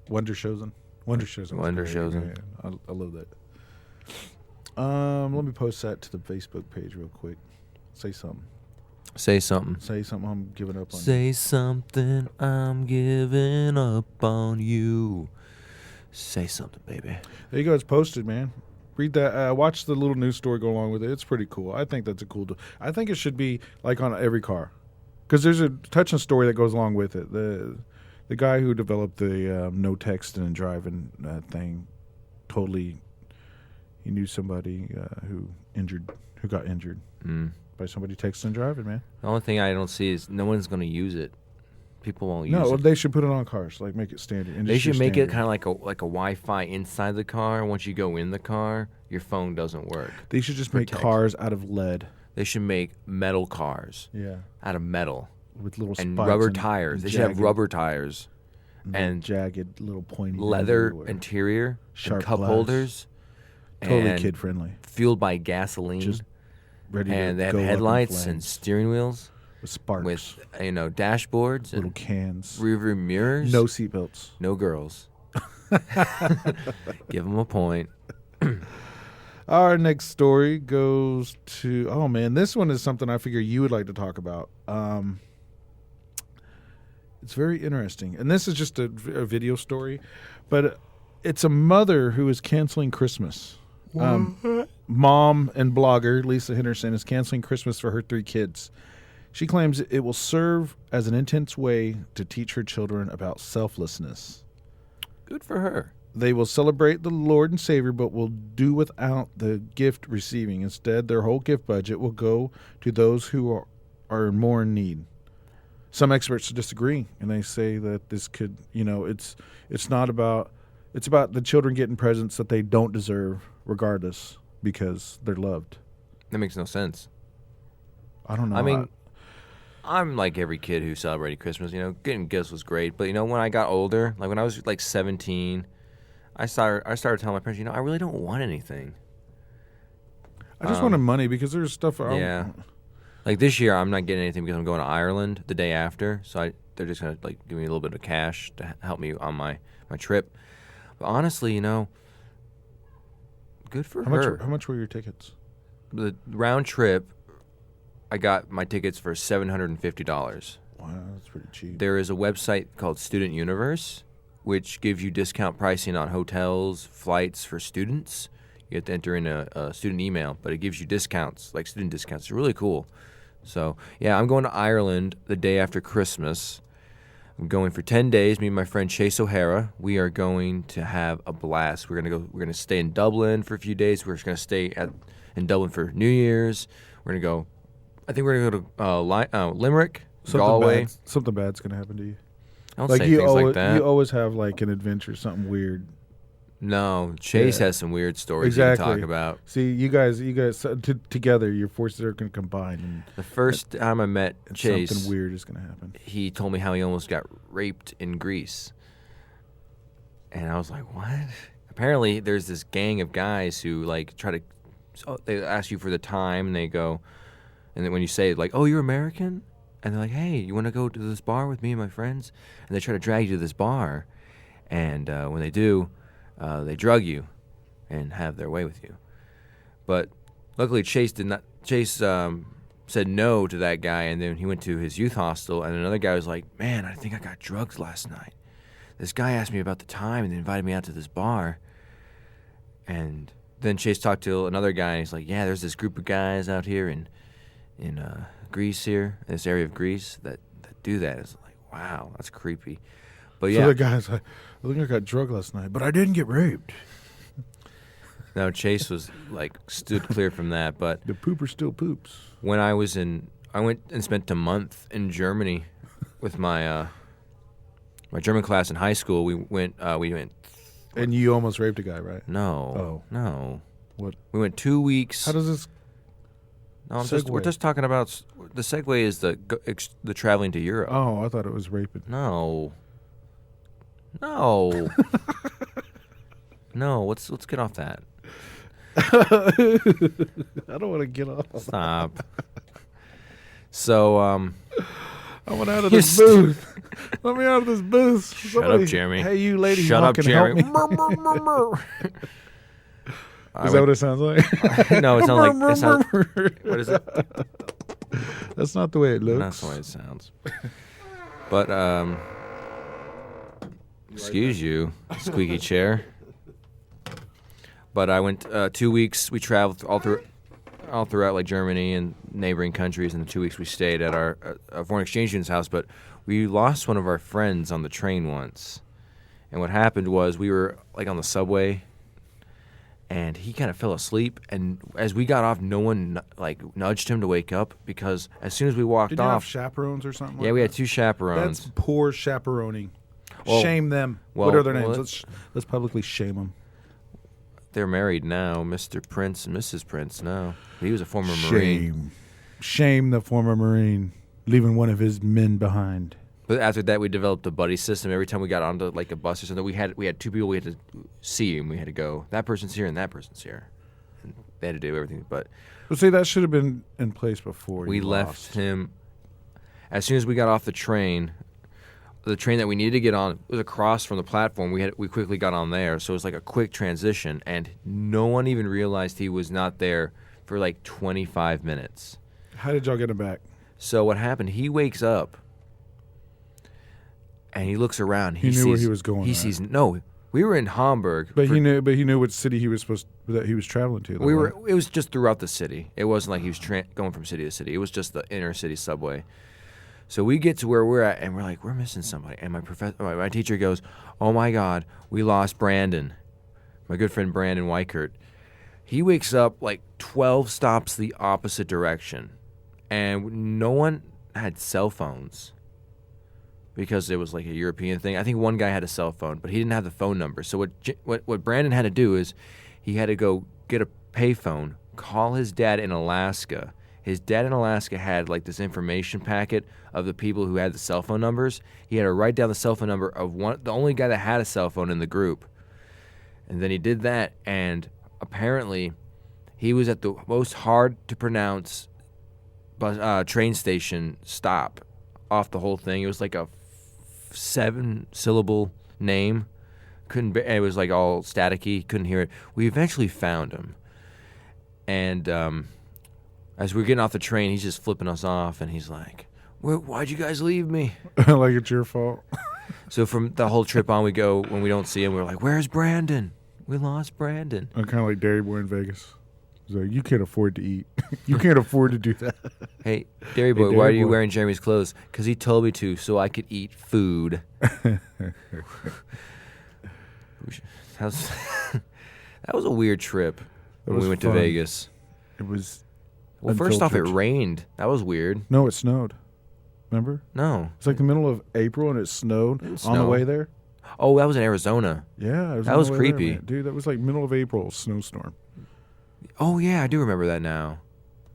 Wonder Chosen. Wonder Chosen. was Wonder great. Chosen. Yeah, I love that. Let me post that to the Facebook page real quick. Say something. Say something. Say something. I'm giving up on. Say something, I'm giving up on you. Say something, baby. There you go. It's posted, man. Read that. Watch the little news story go along with it. It's pretty cool. I think that's a cool. I think it should be like on every car, because there's a touching story that goes along with it. The guy who developed the no texting and driving thing, totally. He knew somebody who got injured Mm. by somebody texting and driving. Man, The only thing I don't see is no one's going to use it People won't use No, it. they should put it on cars. Like make it standard. They should make it kind of like a Wi-Fi inside the car. Once you go in the car, your phone doesn't work. They should just for make text. cars out of lead. They should make metal cars Yeah, out of metal with little and spikes rubber and tires. They should have jagged- rubber tires and jagged little pointy leather everywhere. interior, Sharp and cup glass. holders, Totally and kid friendly. fueled by gasoline. Just ready and to they have go up in headlights and flames steering wheels with sparks, with dashboards little and cans, rearview mirrors. no seatbelts. No girls. Give them a point. Our next story goes to, oh man, this one is something I figure you would like to talk about. It's very interesting. And this is just a video story, but it's a mother who is canceling Christmas. Mom and blogger Lisa Henderson is canceling Christmas for her 3 kids. She claims it will serve as an intense way to teach her children about selflessness. Good for her. They will celebrate the Lord and Savior, but will do without the gift receiving. Instead, their whole gift budget will go to those who are more in need. Some experts disagree, and they say that this could, it's about the children getting presents that they don't deserve, regardless, because they're loved. That makes no sense. I don't know. I mean, I'm like every kid who celebrated Christmas. Getting gifts was great, but when I got older, like when I was like 17, I started telling my parents, I really don't want anything. I just wanted money because there's stuff. Yeah. Like this year, I'm not getting anything because I'm going to Ireland the day after, so they're just gonna like give me a little bit of cash to help me on my trip. But honestly, good for her. How much were your tickets? The round trip, I got my tickets for $750. Wow, that's pretty cheap. There is a website called Student Universe, which gives you discount pricing on hotels, flights for students. You have to enter in a student email, but it gives you discounts, like student discounts. It's really cool. So, yeah, I'm going to Ireland the day after Christmas. I'm going for 10 days. Me and my friend Chase O'Hara. We are going to have a blast. We're gonna stay in Dublin for a few days. We're just gonna stay in Dublin for New Year's. We're gonna go. I think we're gonna go to Limerick, Galway. Something bad's gonna happen to you. I don't say things like that. You always have like an adventure, something weird. No, Chase has some weird stories Exactly. you can talk about. See, you guys, together, your forces are going to combine, and The first time I met Chase, something weird is going to happen. he told me how he almost got raped in Greece. And I was like, what? Apparently, there's this gang of guys who, like, they ask you for the time, and they go, and then when you say, like, oh, you're American? And they're like, hey, you want to go to this bar with me and my friends? And they try to drag you to this bar. And when they do, they drug you and have their way with you. But luckily, Chase said no to that guy, and then he went to his youth hostel, and another guy was like, man, I think I got drugs last night. This guy asked me about the time and invited me out to this bar. And then Chase talked to another guy, and he's like, yeah, there's this group of guys out here in Greece here, this area of Greece, that do that. It's like, wow, that's creepy. But yeah. So the guy's like, I think I got drugged last night, but I didn't get raped. No, Chase was like stood clear from that. But The pooper still poops. when I went and spent a month in Germany with my my German class in high school. We went. And you almost raped a guy, right? No. What? We went 2 weeks. How does this? No, we're segue? just talking about the segue is the traveling to Europe. Oh, I thought it was raping. No. No, let's get off that. I don't want to get off. Stop. So, I want out of this booth. Let me out of this booth. Shut up, Jeremy. Hey, you lady. Shut up, can Jeremy. Help me. Is that what it sounds like? No, it sounds like what is it? That's not the way it looks. That's the way it sounds. But excuse you, squeaky chair. But I went 2 weeks. We traveled all throughout like Germany and neighboring countries. And the 2 weeks we stayed at our foreign exchange student's house. But we lost one of our friends on the train once. And what happened was we were like on the subway, and he kind of fell asleep. And as we got off, no one nudged him to wake up because as soon as we walked Did you have off, chaperones or something? yeah, like we had that? 2 chaperones. That's poor chaperoning. Well- Shame them. well- What are their names? well, Let's publicly shame them. They're married now, Mr. Prince and Mrs. Prince now. He was a former Marine. Shame the former Marine, leaving one of his men behind. But after that, we developed a buddy system. Every time we got onto like a bus or something, we had 2 people we had to see, and we had to go. That person's here and that person's here. And they had to do everything. But Well, see, that should have been in place before we you left lost. him as soon as we got off the train. The train that we needed to get on was across from the platform. We quickly got on there, so it was like a quick transition, and no one even realized he was not there for like 25 minutes. How did y'all get him back? So what happened? He wakes up and he looks around. He knew where he was going, He right? sees no. We were in Hamburg, But for- he knew which city he was that he was traveling to. though, We right? were. It was just throughout the city. It wasn't like he was going from city to city. It was just the inner city subway. So we get to where we're at, and we're like, we're missing somebody. And my teacher goes, "Oh my God, we lost Brandon, my good friend Brandon Weichert." He wakes up like 12 stops the opposite direction, and no one had cell phones because it was like a European thing. I think one guy had a cell phone, but he didn't have the phone number. So what Brandon had to do is he had to go get a payphone, call his dad in Alaska. His dad in Alaska had like this information packet of the people who had the cell phone numbers. He had to write down the cell phone number of the only guy that had a cell phone in the group. And then he did that, and apparently he was at the most hard to pronounce train station stop off the whole thing. It was like a 7-syllable name. It was like all staticky. Couldn't hear it. We eventually found him, and as we're getting off the train, he's just flipping us off, and he's like, "Why'd you guys leave me?" Like it's your fault. So from the whole trip on, we go when we don't see him, we're like, "Where's Brandon? We lost Brandon." I'm kind of like Dairy Boy in Vegas. He's like, you can't afford to eat. You can't afford to do that. Hey, Dairy Boy, Dairy why are you Boy. wearing Jeremy's clothes? Because he told me to, so I could eat food. That was a weird trip when was we went fun. to Vegas. It was. Well, first off, it Unfiltered. rained. That was weird. No, it snowed. Remember? No. It's like the middle of April and it snowed on the snow. way there. Oh, that was in Arizona. Yeah, That on was the way there, creepy. man. Dude. That was like middle of April snowstorm. Oh, yeah, I do remember that now.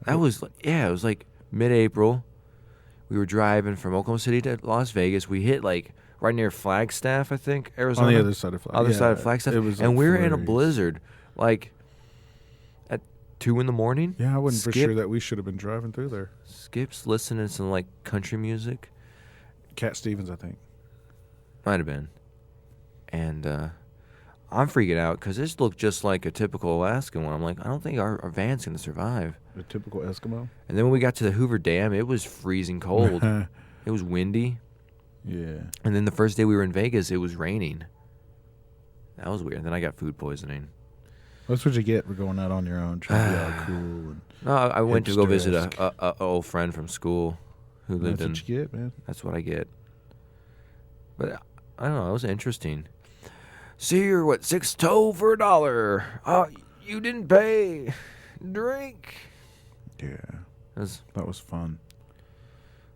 That was, it was like mid-April. We were driving from Oklahoma City to Las Vegas. We hit like right near Flagstaff, I think, Arizona. On the other side of Flagstaff. Other side of Flagstaff. It was and like we were in a flurries. blizzard, like at 2 a.m. Yeah, I wasn't for Skip- sure that we should have been driving through there. Skip's listening to some like country music. Cat Stevens, I think. Might have been. And I'm freaking out because this looked just like a typical Alaskan one. I'm like, I don't think our van's going to survive. The typical Eskimo. And then when we got to the Hoover Dam, it was freezing cold. It was windy. Yeah. And then the first day we were in Vegas, it was raining. That was weird. Then I got food poisoning. That's what you get for going out on your own, trying to be all cool. And No, I went to go visit Hipster-esque. a old friend from school who lived that's in. what you get, man. That's what I get. But I don't know. It was interesting. See, you're what, $6 for $1. You didn't pay. Drink. Yeah, that was fun.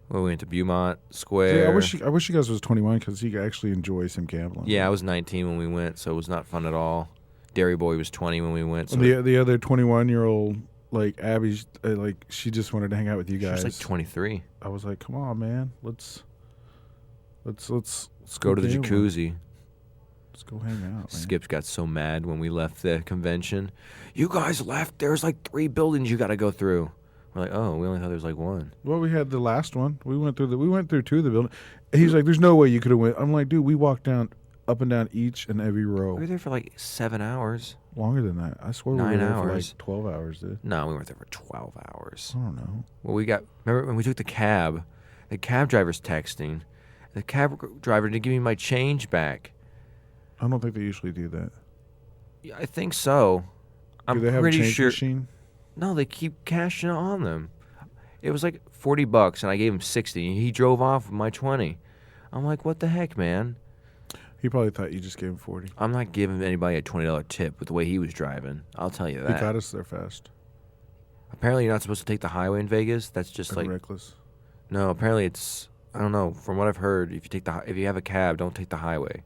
Well, we went to Beaumont Square. See, I wish you guys was 21 because you could actually enjoy some gambling. Yeah, I was 19 when we went, so it was not fun at all. Dairy Boy was 20 when we went. So And the other 21-year-old, like Abby, like she just wanted to hang out with you she guys. was like 23. I was like, come on, man, let's Let's go to the gambling. jacuzzi. Let's go hang out, man. Skip's got so mad when we left the convention. You guys left. There's like 3 buildings you got to go through. We're like, oh, we only thought there was like 1. Well, we had the last one. We went through 2 of the buildings. He's like, there's no way you could have went. I'm like, dude, we walked up and down each and every row. We were there for like 7 hours. Longer than that. I swear 9 we were there for hours. like 12 hours, dude. No, we weren't there for 12 hours. I don't know. Well, remember when we took the cab driver's texting. The cab driver didn't give me my change back. I don't think they usually do that. Yeah, I think so. I'm Do they have a pretty change sure. machine? No, they keep cashing on them. It was like $40, and I gave him $60. And he drove off with my $20. I'm like, what the heck, man? He probably thought you just gave him 40. I'm not giving anybody a $20 tip with the way he was driving. I'll tell you He that. got us there fast. Apparently, you're not supposed to take the highway in Vegas. That's just Like like reckless. no. Apparently, it's I don't know. From what I've heard, if you have a cab, don't take the highway,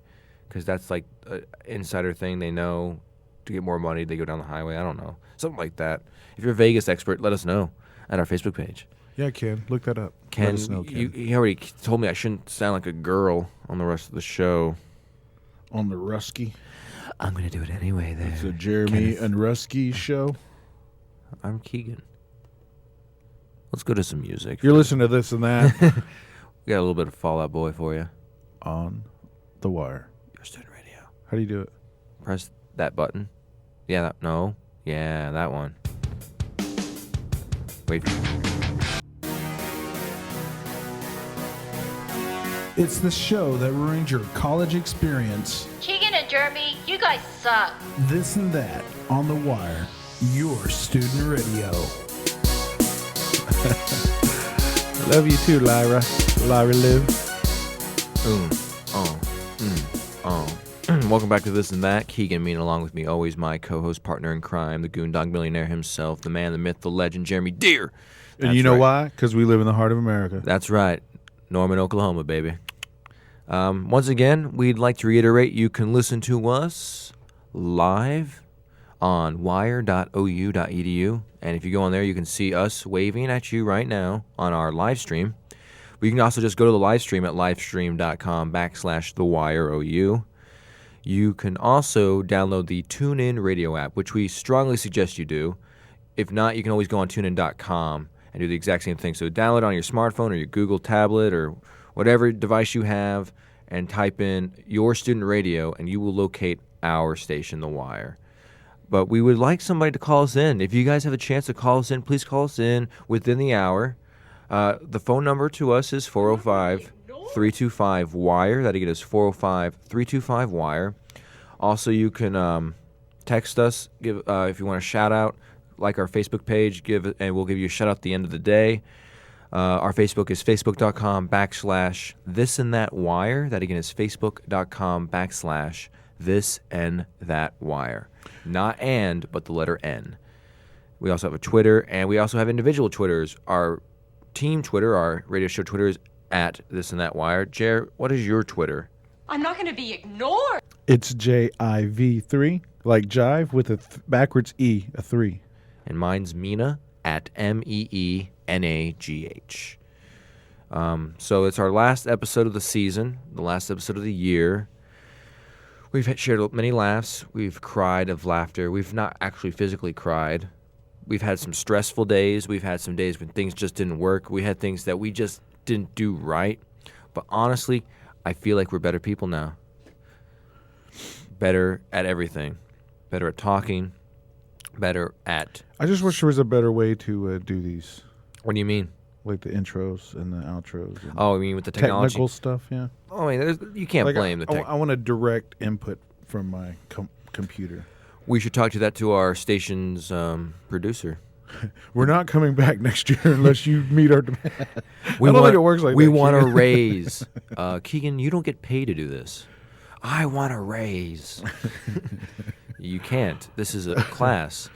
because that's like an insider thing. They know to get more money, they go down the highway. I don't know, something like that. If you're a Vegas expert, let us know at our Facebook page. Yeah, Ken, look that up. Let Ken, us know, Ken. he already told me I shouldn't sound like a girl on the rest of the show. On the Rusky. I'm gonna do it anyway. There, It's a Jeremy Kenneth. and Rusky show. I'm Keegan. Let's go to some music. You're listening to this and that We got a little bit of Fall Out Boy for you. on the wire. Your student radio. How do you do it? Press that button. Yeah, no. Yeah, that one. Wait. It's the show that ruins your college experience. Keegan and Jeremy, you guys suck. This and that on the wire. Your student radio. I love you too, Lyra. Lyra Liv. Welcome back to This and That. Keegan Mean along with me, always my co-host, partner in crime, the Goondog millionaire himself, the man, the myth, the legend, Jeremy Deere. And That's you know right. why? Because we live in the heart of America. That's right. Norman, Oklahoma, baby. Once again, we'd like to reiterate you can listen to us live on wire.ou.edu. And if you go on there, you can see us waving at you right now on our live stream. But you can also just go to the live stream at livestream.com/thewireou. You can also download the TuneIn radio app, which we strongly suggest you do. If not, you can always go on tunein.com and do the exact same thing. So download it on your smartphone or your Google tablet or whatever device you have and type in your student radio and you will locate our station, The Wire. But we would like somebody to call us in. If you guys have a chance to call us in, please call us in within the hour. The phone number to us is 405-325-WIRE. That again is 405-325-WIRE. Also, you can text us if you want a shout-out, like our Facebook page, and we'll give you a shout-out at the end of the day. Our Facebook is facebook.com/thisandthatwire. That again is facebook.com/thisandthatwire. Not and, but the letter N. We also have a Twitter, and we also have individual Twitters. Our team Twitter, our radio show Twitter is at thisandthatwire. Jer, what is your Twitter? I'm not going to be ignored. It's JIV3, like jive with a backwards E, a 3. And mine's Mina at MEENAGH. So it's our last episode of the season, the last episode of the year. We've shared many laughs. We've cried of laughter. We've not actually physically cried. We've had some stressful days. We've had some days when things just didn't work. We had things that we just didn't do right. But honestly, I feel like we're better people now. Better at everything. Better at talking. Better at... I just wish there was a better way to do these, What do you mean? like the intros and the outros. And Oh, I mean with the technology? technical stuff, yeah. Oh, I mean, you can't Like, blame the tech. I want a direct input from my computer. We should talk to that to our station's producer. We're not coming back next year unless you meet our demand. We I don't think it works like we that. want a Keegan. raise. Keegan, you don't get paid to do this. I want a raise. You can't. This is a class.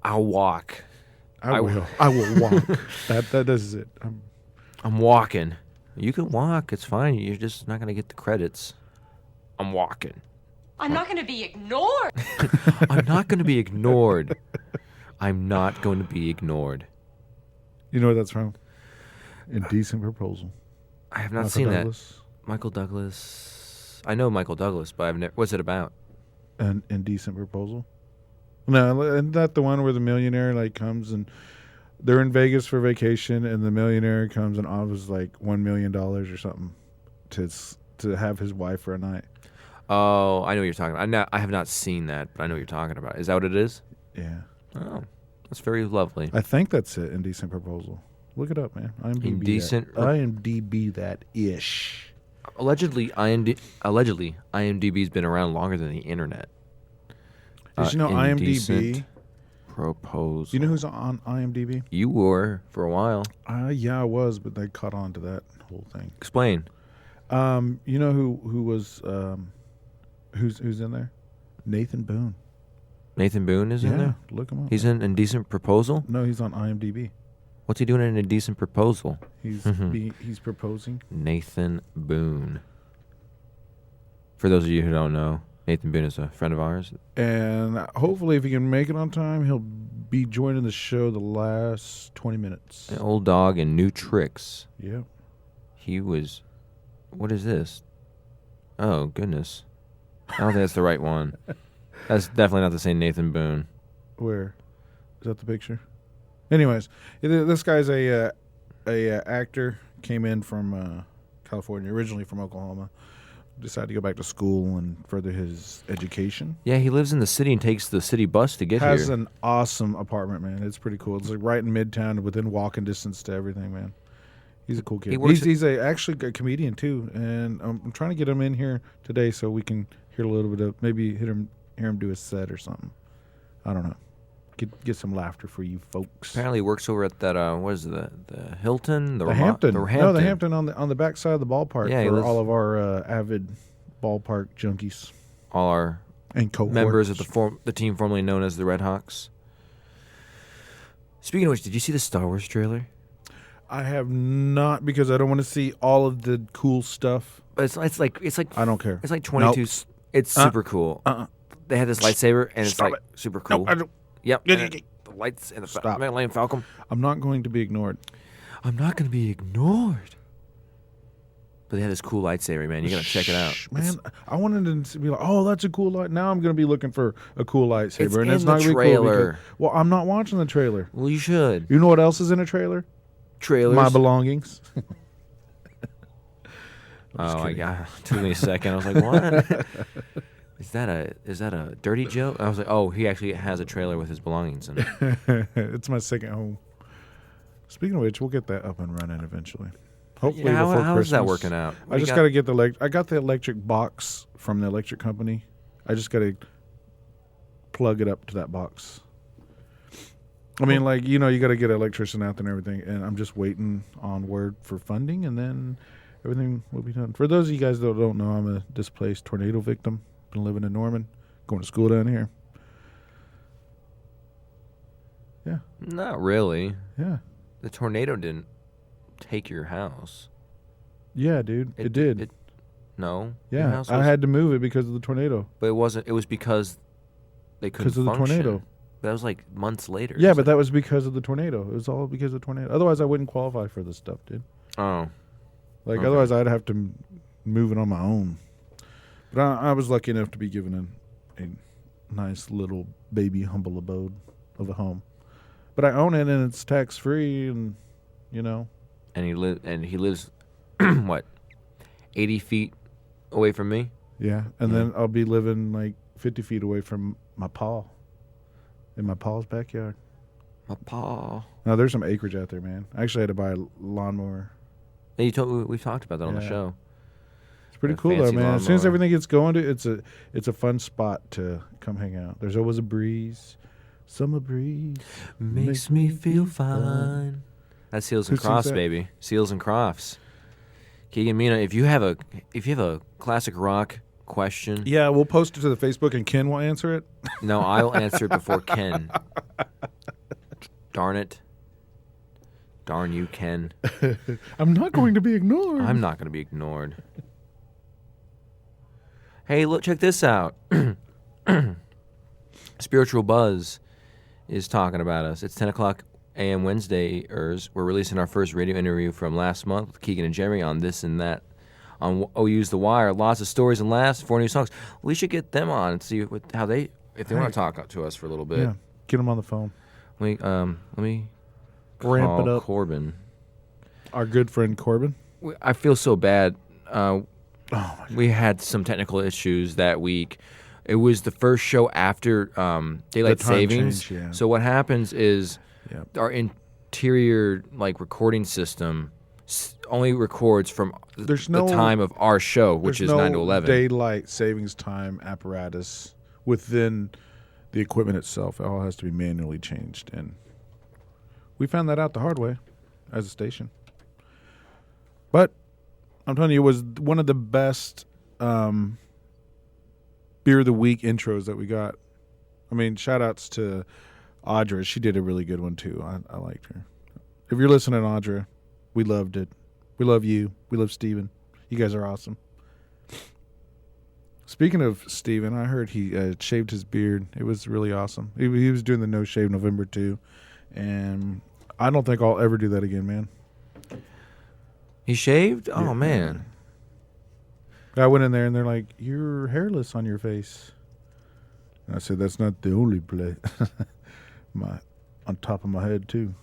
I'll walk. I will walk. That is it. I'm walking. You can walk. It's fine. You're just not going to get the credits. I'm walking. I'm not going to be ignored. I'm not going to be ignored. I'm not going to be ignored. You know where that's from? Indecent Proposal. I have not Michael seen Douglas. that. Michael Douglas. I know Michael Douglas, but I've never. What's it about? An Indecent Proposal. No, isn't that the one where the millionaire like comes and they're in Vegas for vacation and the millionaire comes and offers like $1 million or something to have his wife for a night. Oh, I know what you're talking about. I have not seen that, but I know what you're talking about. Is that what it is? Yeah. Oh, that's very lovely. I think that's it. Indecent Proposal. Look it up, man. IMDb that ish. Allegedly, IMDb's been around longer than the internet. Did you know Indecent IMDb? Proposal. You know who's on IMDb? You were for a while. Yeah, I was, but they caught on to that whole thing. Explain. You know who was who's in there? Nathan Boone. Nathan Boone is in there? Look him up. He's in Indecent Proposal? No, he's on IMDb. What's he doing in Indecent Proposal? He's he's proposing. Nathan Boone. For those of you who don't know, Nathan Boone is a friend of ours. And hopefully, if he can make it on time, he'll be joining the show the last 20 minutes. An old dog and new tricks. Yep. He was... What is this? Oh, goodness. I don't think that's the right one. That's definitely not the same Nathan Boone. Where? Is that the picture? Anyways, this guy's a actor. Came in from California, originally from Oklahoma. Decided to go back to school and further his education. Yeah, he lives in the city and takes the city bus to get Has here. an awesome apartment, man. It's pretty cool. It's like right in Midtown, within walking distance to everything, man. He's a cool kid. He's actually a comedian too, and I'm trying to get him in here today so we can hear a little bit of maybe hear him do a set or something. I don't know. Get some laughter for you folks. Apparently, he works over at that what is it, the Hilton, the Hampton. No, the Hampton on the back side of the ballpark for all of our avid ballpark junkies. All our and cohorts. Members of the team formerly known as the Red Hawks. Speaking of which, did you see the Star Wars trailer? I have not, because I don't want to see all of the cool stuff. But it's like I don't care. It's like 22. Nope. It's super cool. They had this lightsaber, and it's like super cool. Nope, I don't. Yep. The lights and the Millennium Falcon. I'm not going to be ignored. I'm not going to be ignored. But they had this cool lightsaber, man. You got to check it out. Man, I wanted to be like, oh, that's a cool light. Now I'm going to be looking for a cool lightsaber. And it's not going to be trailer. Cool because, well, I'm not watching the trailer. Well, you should. You know what else is in a trailer? Trailers. My belongings. Oh, my God. It took me a second. I was like, what? Is that a dirty joke? I was like, oh, he actually has a trailer with his belongings in it. It's my second home. Speaking of which, we'll get that up and running eventually. Hopefully, yeah, before how Christmas. is that working out? I just got to get I got the electric box from the electric company. I just got to plug it up to that box. I mean, like, you got to get an electrician out there and everything, and I'm just waiting on word for funding, and then everything will be done. For those of you guys that don't know, I'm a displaced tornado victim. Been living in Norman, going to school down here. Yeah. Not really. Yeah. The tornado didn't take your house. Yeah, dude. It did. No. Yeah. I had to move it because of the tornado. But it wasn't. It was because they couldn't function. Because of the tornado. That was like months later. Yeah, but that was because of the tornado. It was all because of the tornado. Otherwise, I wouldn't qualify for this stuff, dude. Oh. Like, otherwise, I'd have to move it on my own. But I was lucky enough to be given a nice little baby humble abode of a home. But I own it, and it's tax free, and And he lives, what, 80 feet away from me. Yeah, and then I'll be living like 50 feet away from my paw, in my paw's backyard. My paw. Now there's some acreage out there, man. I actually had to buy a lawnmower. Hey, we've talked about that on the show. Pretty cool though, man. As soon as everything gets going, it's a fun spot to come hang out. There's always a breeze, summer breeze makes me feel fine. That's Seals and Crofts, baby. Seals and Crofts. Keegan, Mina, if you have a classic rock question, yeah, we'll post it to the Facebook and Ken will answer it. No, I'll answer it before Ken. Darn it. Darn you, Ken. I'm not going to be ignored. I'm not going to be ignored. Hey, look! Check this out. Spiritual Buzz is talking about us. It's 10 o'clock a.m. Wednesday-ers. We're releasing our first radio interview from last month with Keegan and Jeremy on This and That on OU's The Wire. Lots of stories and laughs, 4 new songs. We should get them on and see if they want to talk to us for a little bit. Yeah, get them on the phone. Let me ramp it up. Corbin. Our good friend Corbin. I feel so bad. Oh my God. We had some technical issues that week. It was the first show after daylight savings. Change, yeah. So what happens is our interior recording system only records from the time of our show, which is 9 to 11. Daylight savings time apparatus within the equipment itself. It all has to be manually changed, and we found that out the hard way as a station. But I'm telling you, it was one of the best beer of the week intros that we got. I mean, shout outs to Audra. She did a really good one too. I liked her. If you're listening, Audra, we loved it. We love you. We love Steven. You guys are awesome. Speaking of Steven, I heard he shaved his beard. It was really awesome. He was doing the No Shave November too. And I don't think I'll ever do that again, man. He shaved? Yeah. Oh, man. I went in there and they're like, "You're hairless on your face." And I said, "That's not the only place. On top of my head too.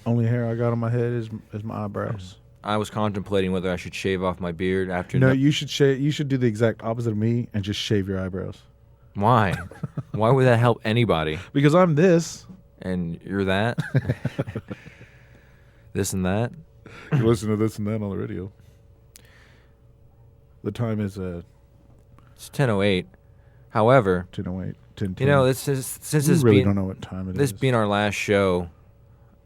Only hair I got on my head is my eyebrows." I was contemplating whether I should shave off my beard after. No, you should shave. You should do the exact opposite of me and just shave your eyebrows. Why? Why would that help anybody? Because I'm this. And you're that? This and that? You listen to this and that on the radio. The time is It's 10:08. However, 10:08, 10:10. you know, since we this really being don't know what time it is. this being our last show,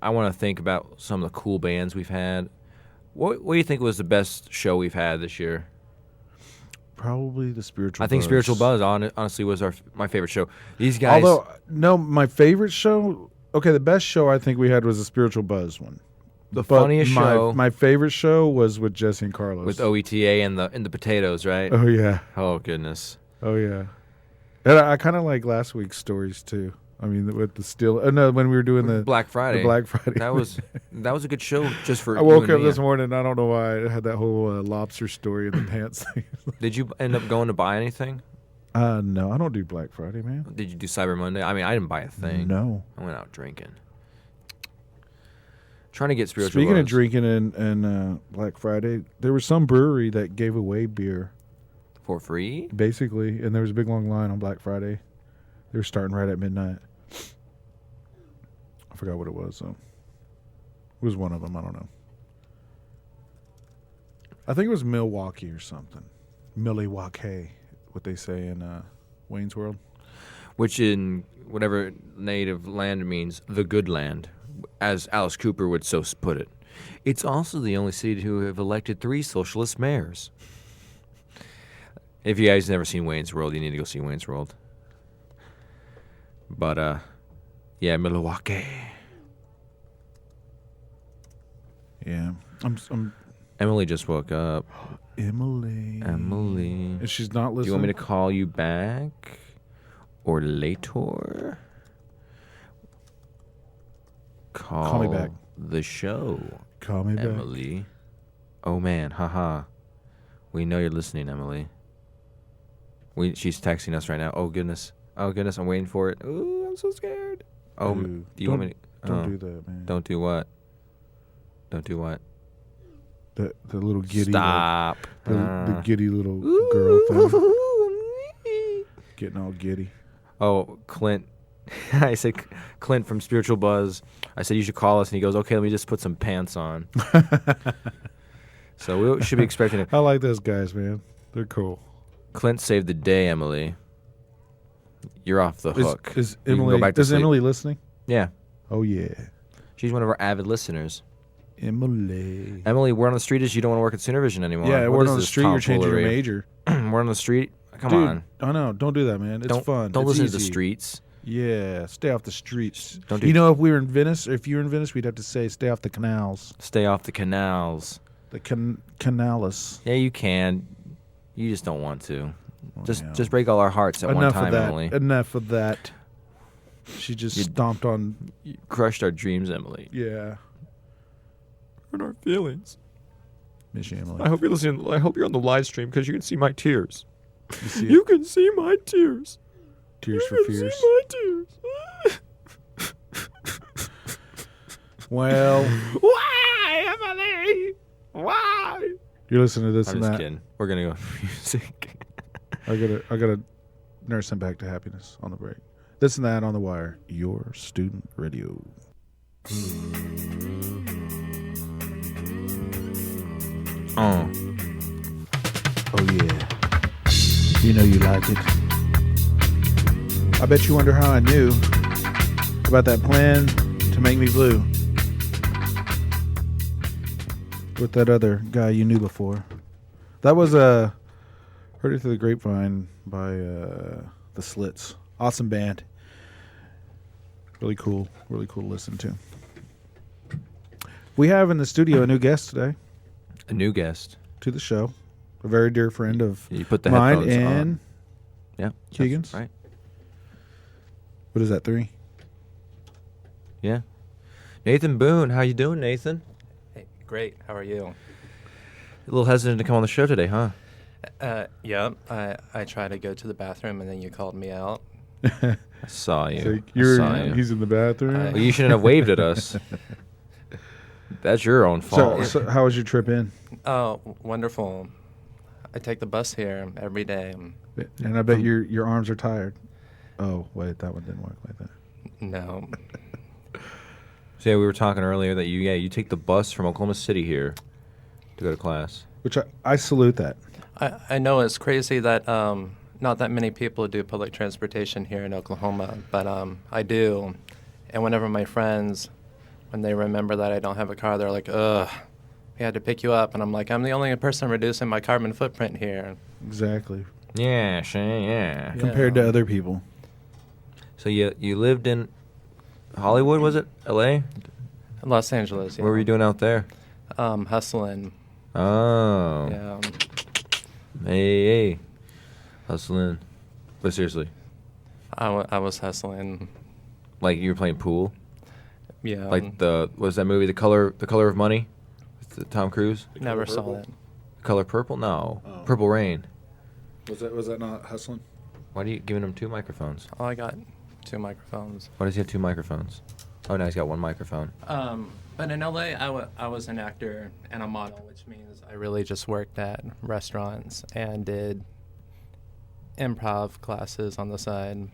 I want to think about some of the cool bands we've had. What do you think was the best show we've had this year? Probably the Spiritual Buzz. I think Spiritual Buzz honestly was my favorite show. These guys. Although, no, my favorite show, okay, the best show I think we had was the Spiritual Buzz one. The funniest show. My favorite show was with Jesse and Carlos. With OETA and the potatoes, right? Oh, yeah. Oh, goodness. Oh, yeah. And I kind of like last week's stories, too. I mean, with the steel. No, when we were doing the Black Friday. The Black Friday. That was a good show just for I woke you and up me. this morning, and I don't know why I had that whole lobster story in the pants thing. Did you end up going to buy anything? No, I don't do Black Friday, man. Did you do Cyber Monday? I mean, I didn't buy a thing. No. I went out drinking. Trying to get Spiritual Speaking Buzz. of drinking and Black Friday, there was some brewery that gave away beer. For free? Basically, and there was a big long line on Black Friday. They were starting right at midnight. I forgot what it was, though. It was one of them. I don't know. I think it was Milwaukee or something. Milwaukee, what they say in Wayne's World. Which in whatever native land means, the good land, as Alice Cooper would so put it. It's also the only city to have elected 3 socialist mayors. If you guys never seen Wayne's World, you need to go see Wayne's World. But, yeah, Milwaukee. Yeah. I'm Emily just woke up. Emily. And she's not listening. Do you want me to call you back? Or later? Call me back. The show. Call me back. Emily. Oh, man. Haha. We know you're listening, Emily. She's texting us right now. Oh, goodness. Oh, goodness. I'm waiting for it. Ooh, I'm so scared. Oh, Ooh, do you want me to... Don't do that, man. Don't do what? Don't do what? The little giddy. Stop. The giddy little girl thing. Getting all giddy. Oh, Clint. I said, Clint from Spiritual Buzz. I said, you should call us. And he goes, okay, let me just put some pants on. So we should be expecting it. I like those guys, man. They're cool. Clint saved the day, Emily. You're off the hook. Is You can go Emily, back to is sleep. Emily listening? Yeah. Oh, yeah. She's one of our avid listeners. Emily. Emily, word on the street is you don't want to work at Cinevision anymore. Yeah, What word is on the this street, you're changing your tomfoolery? major. Word on the street? Come Dude, on. I know. Don't do that, man. It's fun. Don't It's listen easy. to the streets. Yeah, stay off the streets. Don't do- You know, if we were in Venice, or if you were in Venice, we'd have to say stay off the canals. Stay off the canals. The canalis. Yeah, you can. You just don't want to. Well, Just yeah. just break all our hearts at one Enough time, of that. Emily. Enough of that. She just stomped on. You crushed our dreams, Emily. Yeah. Hurt our feelings. Miss you, Emily. I hope you're listening. I hope you're on the live stream because you can see my tears. You see it? You can see my tears. Tears for You can Fears. see my tears. Well, Why, Emily? Why? you're listening to this I'm and just that. kidding. We're gonna go for music. I gotta nurse him back to happiness on the break. This and that on the wire. Your student radio. Oh. Oh yeah. You know you like it. I bet you wonder how I knew about that plan to make me blue. with that other guy you knew before. That was Heard It Through the Grapevine by the Slits. Awesome band. Really cool to listen to. We have in the studio a new guest today A new guest. to the show. A very dear friend of You put the mine headphones and on. Yeah. Keegan's? Right. what is that, 3? Yeah. Nathan Boone, how you doing, Nathan? Hey, great. How are you? A little hesitant to come on the show today, huh? Yeah. I tried to go to the bathroom and then you called me out. I saw you. So I saw you. he's in the bathroom. I- Well, you shouldn't have waved at us. That's your own fault. So how was your trip in? Oh, wonderful. I take the bus here every day. And I bet your arms are tired. Oh, wait, that one didn't work like that. No. So yeah, we were talking earlier that you take the bus from Oklahoma City here to go to class. Which I salute that. I know it's crazy that not that many people do public transportation here in Oklahoma, but I do. And whenever my friends, when they remember that I don't have a car, they're like, ugh, we had to pick you up. And I'm like, I'm the only person reducing my carbon footprint here. Exactly. Yeah, Shane, yeah. Compared to other people. So you lived in Hollywood, was it? L.A.? Los Angeles, yeah. What were you doing out there? Hustling. Oh. Yeah. Hey. Hustling. But seriously, I was hustling. like you were playing pool? Yeah. Like what was that movie, The Color of Money? With Tom Cruise? Never saw it. Color Purple? No. Oh. Purple Rain. Was that not hustling? Why are you giving him 2 microphones? Oh, I got 2 microphones. Why does he have 2 microphones? Oh, now he's got 1 microphone. But in LA, I was an actor and a model, which means I really just worked at restaurants and did improv classes on the side.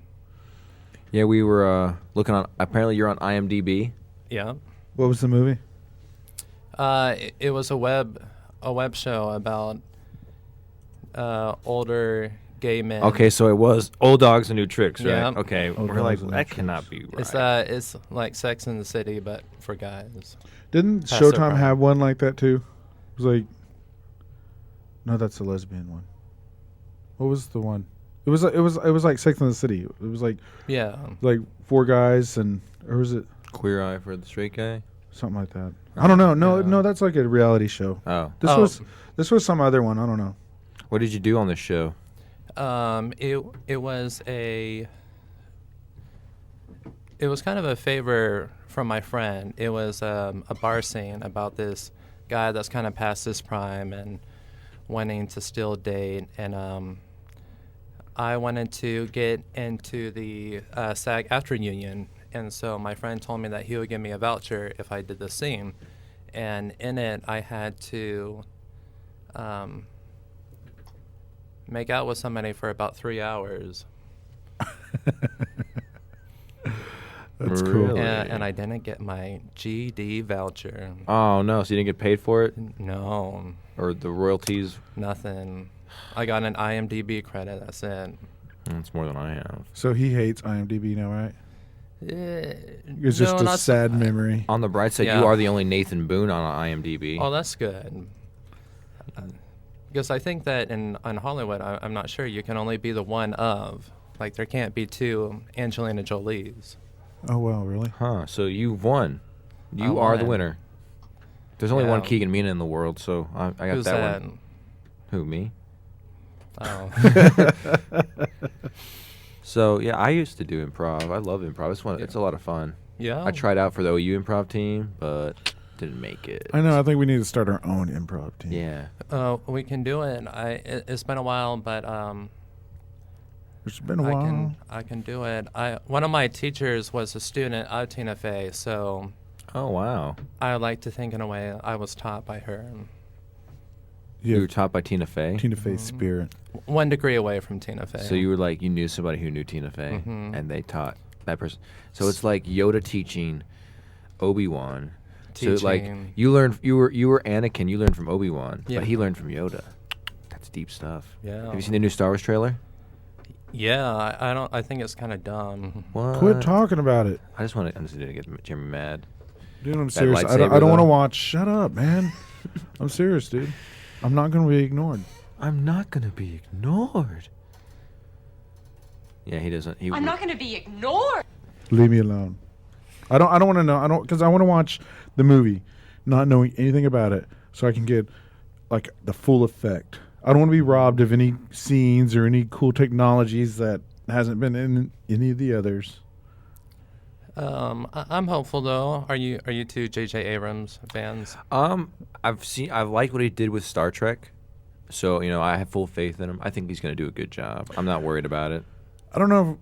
Yeah, we were looking on. Apparently, you're on IMDb. Yeah. What was the movie? It was a web show about older gay men. Okay, so it was Old Dogs and New Tricks, right? Yeah. Okay, Old we're like, Dogs and New that Tricks. cannot be right. It's like Sex in the City, but for guys. Didn't Past their Showtime prime. have one like that too? It was like, no, that's the lesbian one. What was the one? It was like Sex in the City. It was like Yeah. 4 guys or was it Queer Eye for the Straight Guy? something like that? I don't know. No, Yeah. no, that's like a reality show. Oh. This was some other one. I don't know. What did you do on this show? It was kind of a favor from my friend. It was a bar scene about this guy that's kind of past his prime and wanting to still date, and I wanted to get into the SAG-AFTRA union, and so my friend told me that he would give me a voucher if I did the scene, and in it I had to make out with somebody for about 3 hours. That's cool. Really? And I didn't get my GD voucher. Oh, no, so you didn't get paid for it? No, Or the royalties? nothing. I got an IMDb credit, that's it. That's more than I have. So he hates IMDb now, right? It's No, just a not so- sad memory. On the bright side, Yeah. you are the only Nathan Boone on IMDb. Oh, that's good. Because I think that in Hollywood, I'm not sure, you can only be the one of. Like, there can't be 2 Angelina Jolies. Oh wow, really? Huh, so you've won. You I are the won. winner. There's only Yeah. one Keegan Mina in the world, so I got Who's that one. Who, me? Oh. So, yeah, I used to do improv. I love improv. It's a lot of fun. Yeah. I tried out for the OU improv team, but didn't make it. I know. I think we need to start our own improv team. Yeah. We can do it. It's been a while, but It's been a while. I can do it. One of my teachers was a student of Tina Fey, so Oh, wow. I like to think in a way I was taught by her. You were taught by Tina Fey? Tina Fey's spirit. 1 degree away from Tina Fey. So you were like, you knew somebody who knew Tina Fey, Mhm. and they taught that person. So it's like Yoda teaching Obi-Wan. So like Teaching. you were Anakin. You learned from Obi-Wan, Yeah. but he learned from Yoda. That's deep stuff. Yeah. Have you seen the new Star Wars trailer? Yeah, I don't. I think it's kind of dumb. What? Quit talking about it, I just didn't get Jeremy mad. dude. I'm That serious. I lightsaber, don't want to though. watch. Shut up, man. I'm serious, dude. I'm not going to be ignored. I'm not gonna be ignored. Yeah, he doesn't. I'm not going to be ignored. Leave me alone. I don't want to know. Because I want to watch the movie, not knowing anything about it, so I can get like the full effect. I don't want to be robbed of any scenes or any cool technologies that hasn't been in any of the others. I'm hopeful though. Are you two J.J. Abrams fans? I've liked what he did with Star Trek, so I have full faith in him. I think he's gonna do a good job. I'm not worried about it. I don't know.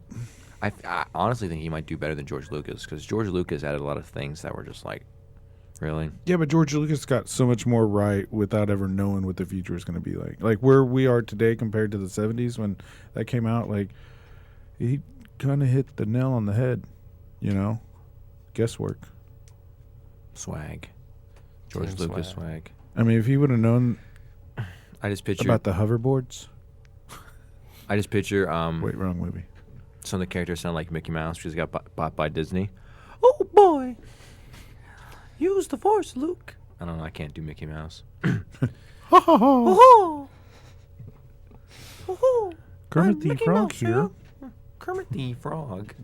I honestly think he might do better than George Lucas, because George Lucas added a lot of things that were just like, really? Yeah, but George Lucas got so much more right without ever knowing what the future is going to be like. Like where we are today compared to the 70s when that came out, like he kind of hit the nail on the head, Guesswork. Swag. George Team Lucas swag. swag. I mean, if he would have known I just picture. about the hoverboards. I just picture. Wait, wrong movie. Some of the characters sound like Mickey Mouse because he got bought by Disney. Oh boy, use the Force, Luke. I don't know. I can't do Mickey Mouse. Oh, Kermit the Frog here. Kermit the Frog.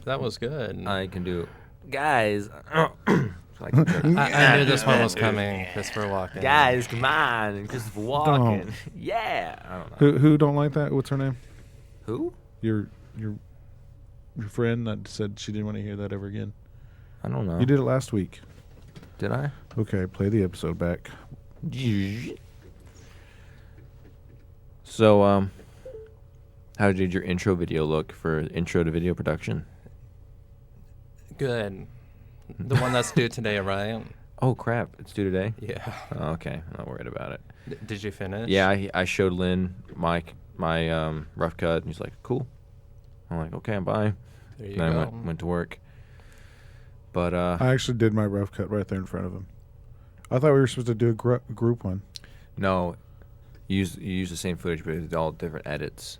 That was good. I can do, guys. I knew this one was coming. Christopher Walken. Guys, come on, Christopher Walken. Yeah. I don't know. Who don't like that? What's her name? Who? Your friend that said she didn't want to hear that ever again. I don't know. You did it last week. Did I? Okay, play the episode back. So, how did your intro video look for intro to video production? Good. The one that's due today, right? Oh crap! It's due today. Yeah. Oh, okay, I'm not worried about it. Did you finish? Yeah, I showed Lynn my rough cut, and he's like, "Cool." I'm like, "Okay, bye." There you Then go. I went to work. But I actually did my rough cut right there in front of him. I thought we were supposed to do a group one. no, you use the same footage, but it's all different edits.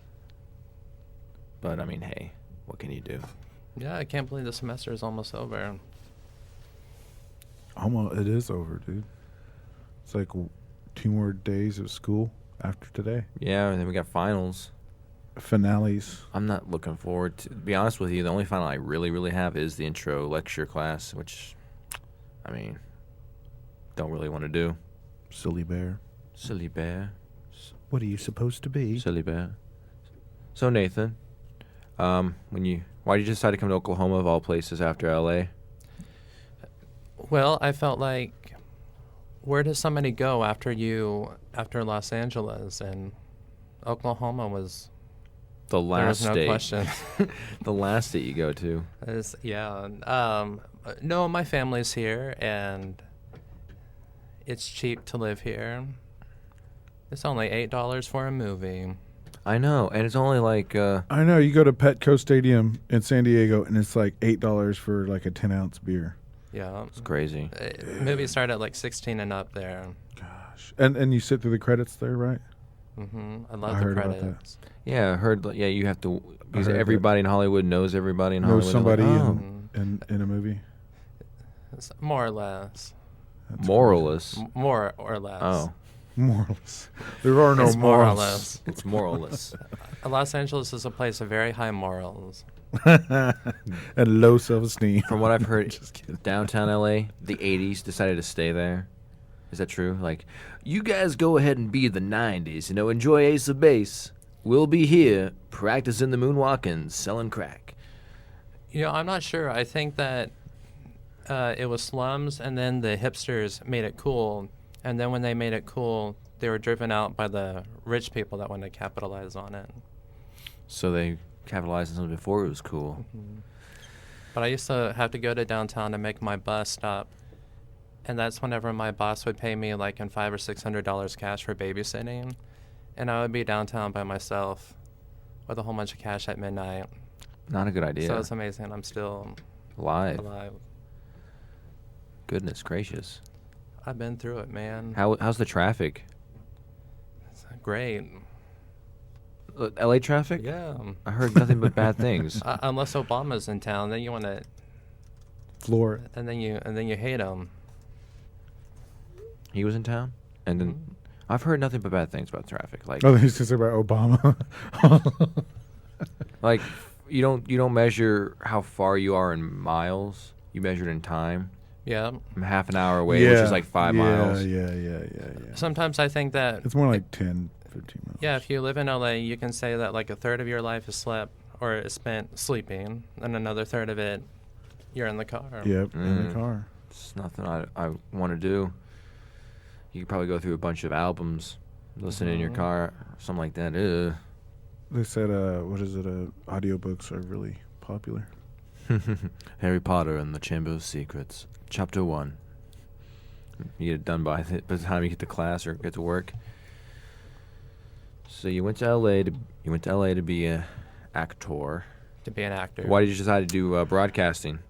But I mean, hey, what can you do? Yeah, I can't believe the semester is almost over. Almost, it is over, dude. It's like 2 more days of school after today. Yeah, and then we got finals. Finales. I'm not looking forward to be honest with you, the only final I really, really have is the intro lecture class, which, I mean, don't really want to do. Silly bear. Silly bear. What are you supposed to be? Silly bear. So, Nathan, why did you decide to come to Oklahoma of all places after LA? Well, I felt like, where does somebody go after Los Angeles? And Oklahoma was The last there was no state. question. The last state you go to. No, my family's here, and it's cheap to live here. It's only $8 for a movie. I know, and it's only like I know. You go to Petco Stadium in San Diego, and it's like $8 for like a 10-ounce beer. Yeah. it's crazy. Movies start at like 16 and up there. Gosh. And you sit through the credits there, right? I love I the heard about that. credits. Yeah, I heard. Yeah, you have to because heard that. everybody in Hollywood knows everybody in Know Hollywood. somebody They're like, oh, in a movie. It's more or less. That's moralless. More or less. Oh, Morals. There are no It's more or morals. less. it's moralless. Los Angeles is a place of very high morals. And low self-esteem. From what I've heard, Just kidding. downtown LA, the '80s decided to stay there. Is that true? Like, you guys go ahead and be the '90s. Enjoy Ace of Base. We'll be here practicing the moonwalking, selling crack. I'm not sure. I think that it was slums, and then the hipsters made it cool. And then when they made it cool, they were driven out by the rich people that wanted to capitalize on it. So they capitalized on something before it was cool. But I used to have to go to downtown to make my bus stop. And that's whenever my boss would pay me like in $500 or $600 cash for babysitting. And I would be downtown by myself with a whole bunch of cash at midnight. Not a good idea. So it's amazing. I'm still Live. alive. Goodness gracious. I've been through it, man. How's the traffic? It's great. LA traffic? Yeah. I heard nothing but bad things. Unless Obama's in town, then you want to, Floor it. and then you hate him. He was in town, and then I've heard nothing but bad things about traffic. Like, Oh, he's just about Obama. like you don't measure how far you are in miles. You measure it in time. Yeah. I'm half an hour away, which is like 5 miles. Yeah. Sometimes I think that It's more like 10, 15 miles. yeah, if you live in LA, you can say that like a third of your life is spent sleeping, and another third of it you're in the car. Yep, in the car. It's nothing I want to do. You could probably go through a bunch of albums, listen in your car, something like that. Ugh. They said, audiobooks are really popular. Harry Potter and the Chamber of Secrets, Chapter 1. You get it done by the time you get to class or get to work. So you went to LA to be a actor. To be an actor. Why did you decide to do broadcasting?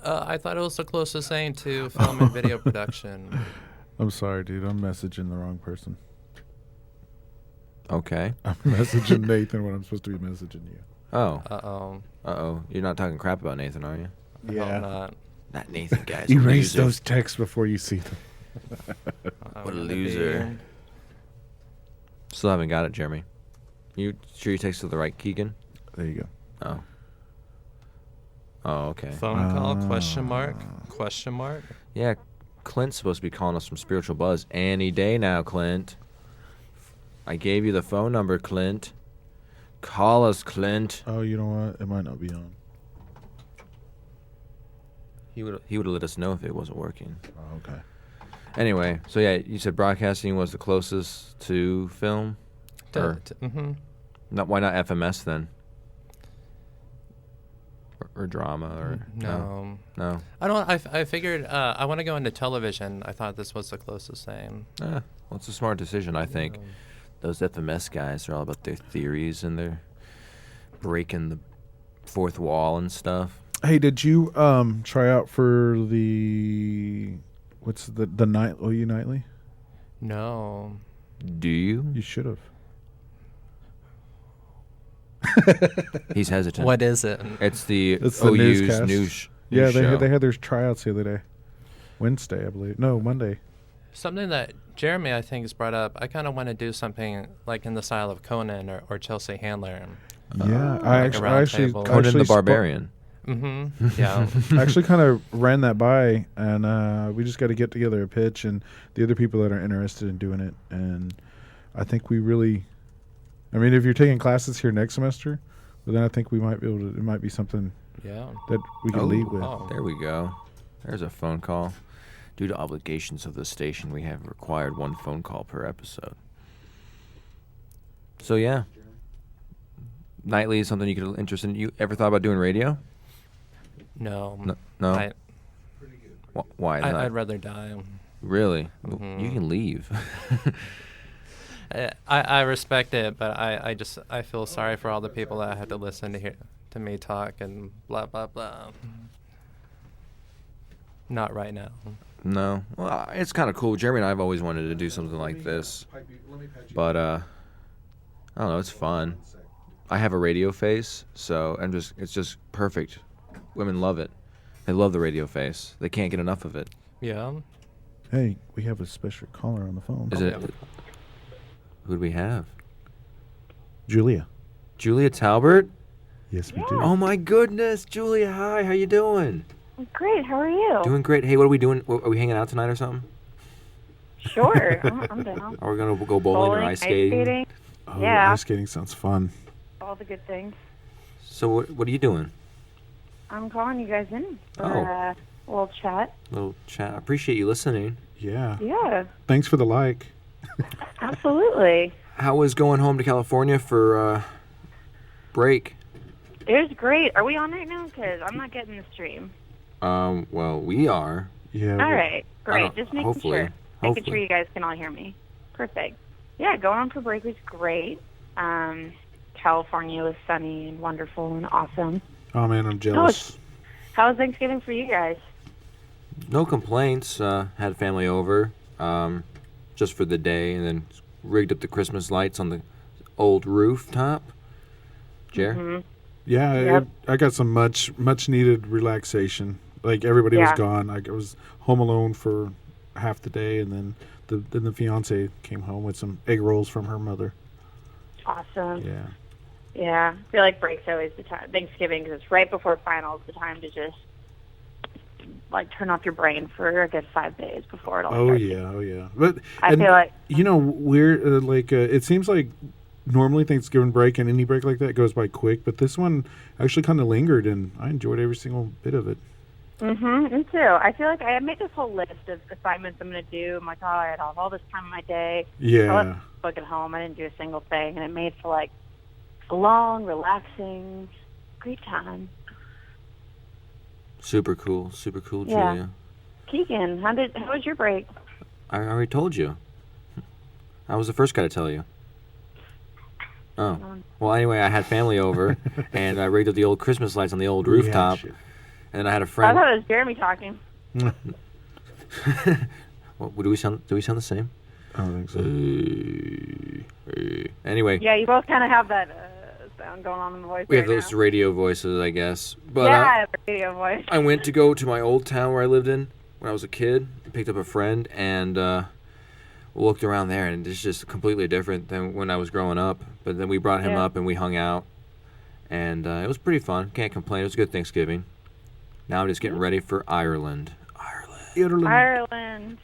I thought it was the closest thing to film and video production. I'm sorry, dude. I'm messaging the wrong person. Okay. I'm messaging Nathan when I'm supposed to be messaging you. Oh. Uh-oh. You're not talking crap about Nathan, are you? No, I'm not. That Nathan guy's Erase a loser. those texts before you see them. What a loser. Still haven't got it, Jeremy. You sure you texted the right Keegan? There you go. Oh. Oh, okay. Phone call, question mark, question mark. Yeah, Clint's supposed to be calling us from Spiritual Buzz any day now, Clint. I gave you the phone number, Clint. Call us, Clint. Oh, you know what? It might not be on. He would have let us know if it wasn't working. Oh, okay. Anyway, so yeah, you said broadcasting was the closest to film? Why not FMS then? Or drama or No. No. I figured I want to go into television. I thought this was the closest thing. Well, it's a smart decision, I think. Those FMS guys are all about their theories and they're breaking the fourth wall and stuff. Hey, did you try out for the the night OU Nightly? No. Do you? You should have. He's hesitant. What is it? It's the It's the OU's newscast. news Yeah, show. they had their tryouts the other day. Wednesday, I believe. No, Monday. Something that Jeremy, I think, has brought up. I kind of want to do something like in the style of Conan or Chelsea Handler. Yeah, Like a round actually table. Conan the Barbarian. Mm-hmm. Yeah. I actually kind of ran that by, and we just got to get together a pitch and the other people that are interested in doing it. And I think we really, I mean, if you're taking classes here next semester, well, then I think we might be able to. It might be something Yeah. that we can lead with. Oh. There we go. There's a phone call. Due to obligations of the station, we have required one phone call per episode. So yeah, nightly is something you could interested in. You ever thought about doing radio? No. No. Why not? I'd rather die. Really? Mhm. You can leave. I respect it, but I feel sorry for all the people that have to listen to me talk and blah blah blah. Not right now. No. Well, it's kind of cool. Jeremy and I have always wanted to do something like this, but I don't know. It's fun. I have a radio face, so it's just perfect. Women love it. They love the radio face. They can't get enough of it. Yeah. Hey, we have a special caller on the phone. Is it? Who do we have? Julia? Julia Talbert? Yes, we do. Oh my goodness, Julia! Hi, how you doing? Great. How are you? Doing great. Hey, what are we doing? Are we hanging out tonight or something? Sure. I'm down. Are we gonna go bowling or ice skating? Oh, Yeah. ice skating sounds fun. All the good things. So what are you doing? I'm calling you guys in for Oh. a little chat. Little chat. I appreciate you listening. Yeah. Yeah, Thanks for the like. absolutely. How was going home to California for break? It was great. Are we on right now? Because I'm not getting the stream. Well, we are. Yeah. All right. Great. Just making hopefully. sure. Making Hopefully. sure you guys can all hear me. Perfect. Yeah, going on for break was great. California was sunny and wonderful and awesome. Oh man, I'm jealous. How was Thanksgiving for you guys? No complaints. Had family over just for the day, and then rigged up the Christmas lights on the old rooftop. Jer? Mm-hmm. Yeah, Yep. I got some much needed relaxation. Like everybody was Yeah. gone. I was home alone for half the day, and then the fiance came home with some egg rolls from her mother. Awesome. Yeah. Yeah, I feel like break's always the time. Thanksgiving, because it's right before finals, the time to just like turn off your brain for a good 5 days before it all Oh starts. yeah. But I feel like we're it seems like normally Thanksgiving break and any break like that goes by quick, but this one actually kind of lingered, and I enjoyed every single bit of it. me too. I feel like I made this whole list of assignments I'm going to do. I'm like, oh, I had all this time in my day. I Yeah. left the book at home. I didn't do a single thing, and it made for like a long, relaxing, great time. Super cool, Yeah. Julia. Keegan, how was your break? I already told you. I was the first guy to tell you. Oh. Well, anyway, I had family over, and I rigged up the old Christmas lights on the old rooftop. shit. And then I had a I friend. thought it was Jeremy talking. What, do we sound the same? I don't think so. Anyway, Yeah, you both kind of have that sound going on in the voice. we have right those now. radio voices, I guess. But Yeah, I have a radio voice. I went to go to my old town where I lived in when I was a kid. Picked up a friend and looked around there, and it's just completely different than when I was growing up. But then we brought him Yeah. up and we hung out, and it was pretty fun. Can't complain. It was a good Thanksgiving. Now I'm just getting ready for Ireland. Ireland.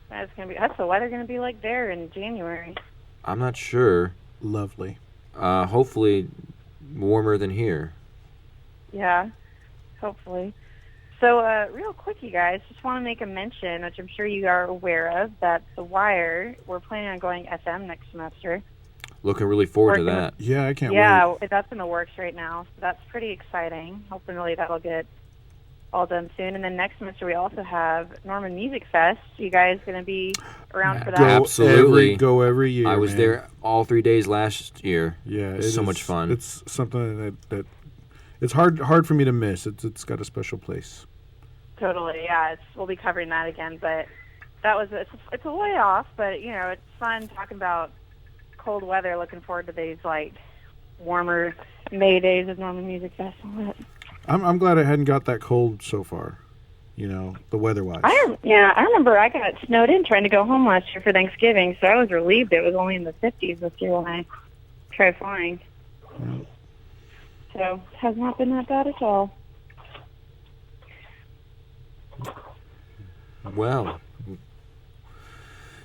That's the weather gonna be like there in January. I'm not sure. Lovely. Hopefully warmer than here. Yeah, hopefully. So, real quick, you guys, just want to make a mention, which I'm sure you are aware of, that The Wire, we're planning on going FM next semester. Looking really forward to Working that. Yeah, I can't wait. Yeah, that's in the works right now, so that's pretty exciting. Hopefully that'll get all done soon. And then next semester we also have Norman Music Fest. You guys going to be around for that? Absolutely. Go every year. I was man. there all 3 days last year. Yeah, it was so much fun. It's something that it's hard for me to miss. It's got a special place. Totally, yeah. We'll be covering that again, but it's a way off, but you know, it's fun talking about cold weather. Looking forward to these like warmer May days of Norman Music Festival. I'm glad it hadn't got that cold so far. You know, the weather-wise. I remember I got snowed in trying to go home last year for Thanksgiving, so I was relieved it was only in the 50s this year when I tried flying. Yeah. So it has not been that bad at all. Well,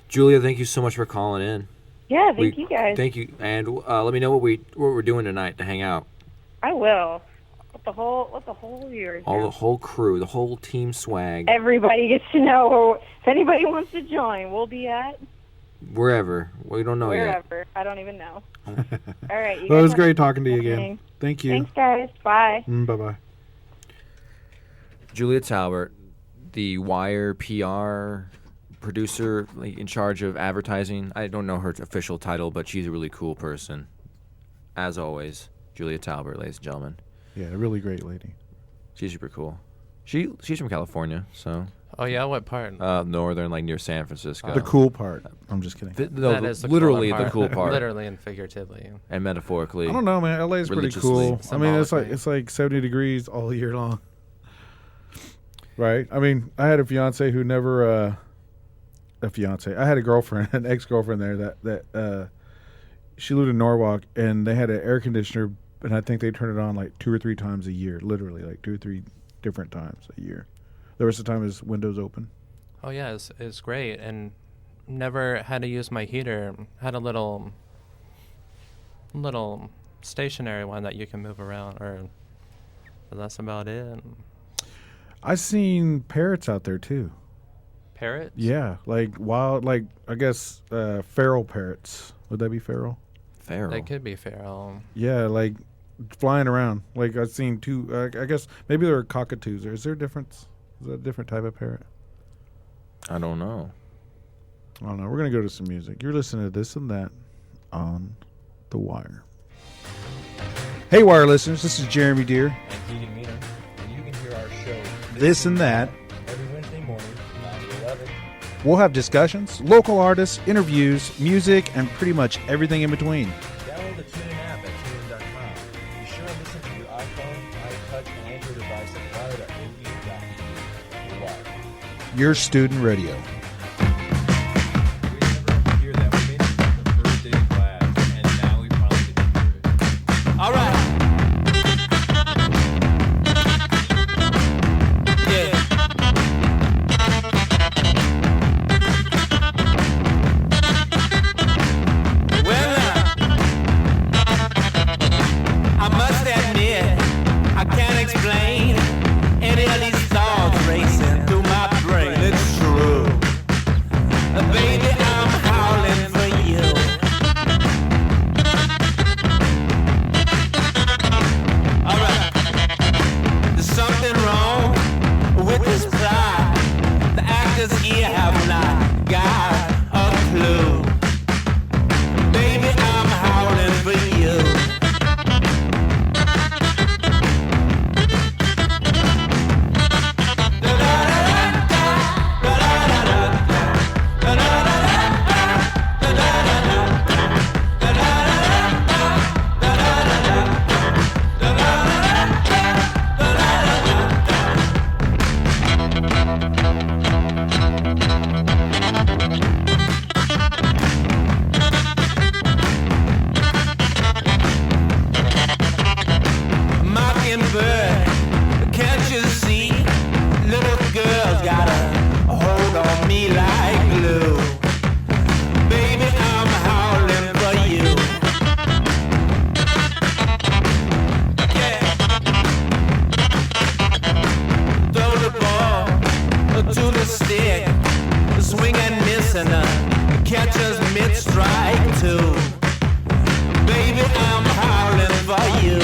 Julia, thank you so much for calling in. Yeah, thank you guys. Thank you, and let me know what we're doing tonight to hang out. I will. Let the whole viewers know. The whole crew, the whole team swag, Everybody gets to know, or if anybody wants to join, we'll be at wherever. We don't know yet. wherever. I don't even know. All right. You Well, it guys was have great a talking to you good again. evening. Thank you. Thanks, guys. Bye. Bye-bye. Julia Talbert, the Wire PR producer in charge of advertising. I don't know her official title, but she's a really cool person. As always, Julia Talbert, ladies and gentlemen. Yeah, a really great lady. She's super cool. She's from California, so Oh yeah, what part? northern, like near San Francisco. The cool part. I'm just kidding. That is the literally cooler the cool part, Literally and figuratively. and metaphorically. I don't know, man. LA's pretty Religiously. cool. I mean, Symbolically. it's like 70 degrees all year long. Right? I mean, I had a fiance who never I had a girlfriend, an ex-girlfriend there that she lived in Norwalk, and they had an air conditioner, and I think they turn it on like 2 or 3 times a year, literally like 2 or 3 different times a year. The rest of the time is windows open. Oh yeah, it's great, and never had to use my heater. Had a little stationary one that you can move around, but that's about it. I've seen parrots out there too. Parrots? Yeah, like wild, like I guess feral parrots. Would that be feral? Feral. They could be feral. Yeah, like flying around. Like I've seen 2. I guess maybe they're cockatoos. Or is there a difference? Is that a different type of parrot? I don't know. I don't know. We're gonna go to some music. You're listening to This and That on The Wire. Hey, Wire listeners, this is Jeremy Deere. And Keating Meaner. And you can hear our show This and That. every Wednesday morning, 9 to 11. We'll have discussions, local artists, interviews, music, and pretty much everything in between. Download the TuneIn app at TuneIn.com. Be sure and listen to your iPhone, iTouch, and Android device at wire.au.edu. The Wire. your student radio. We never hear that. We made it from the first day of class, and now we finally get to hear it. All right. Yeah. Well, I must admit, I can't explain any of these thoughts racing through my brain. It's true. Baby, I'm howling for you. Alright. There's something wrong with this plot. The actors here have not got a clue. Baby, I'm howling for you. Mockingbird, can't you see? Little girls got a hold on me like glue. Baby, I'm howling for you. Yeah. Throw the ball to the stick, swing and miss and catch us mid-strike too. Baby, I'm howling for you.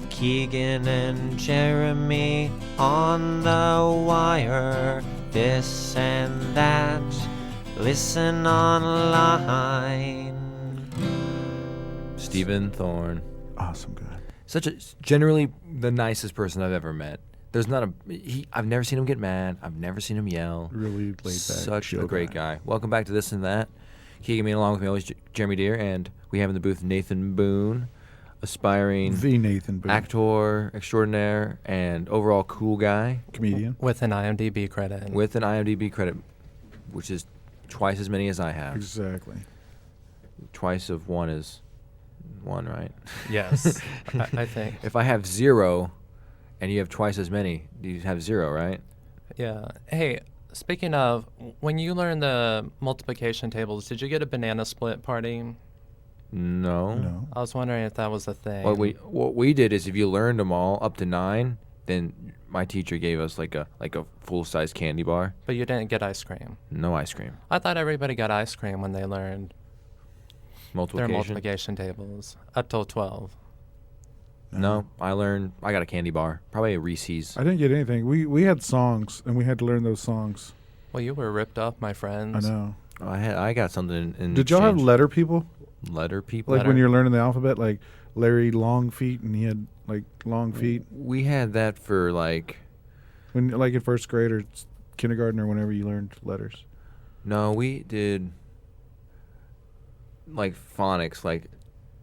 Keegan and Jeremy on the wire, this and that, listen online. Stephen Thorne. Awesome guy. Such a generally the nicest person I've ever met. There's not I've never seen him get mad. I've never seen him yell. Really laid back. Such a great guy. Welcome back to This and That. Keegan along with me always Jeremy Deere, and we have in the booth Nathan Boone, aspiring The Nathan Boone. actor extraordinaire and overall cool guy Comedian. With an IMDb credit. with an IMDb credit, which is twice as many as I have. Exactly. Twice of one is one, right? Yes, I think. If I have 0 and you have twice as many, you have 0, right? Yeah. Hey, speaking of, when you learned the multiplication tables, did you get a banana split party? No. No. I was wondering if that was a thing. What we did is if you learned them all up to 9, then my teacher gave us like a full-size candy bar. But you didn't get ice cream. No ice cream. I thought everybody got ice cream when they learned their Multiplication. multiplication tables up till 12. No, I got a candy bar. Probably a Reese's. I didn't get anything. We had songs, and we had to learn those songs. Well, you were ripped off, my friends. I know. I got something in Did y'all have exchange. letter people? Letter people? Like when you're learning the alphabet, like Larry Longfeet, and he had like long feet. We had that for like... When like in first grade or kindergarten or whenever you learned letters. No, we did like phonics. Like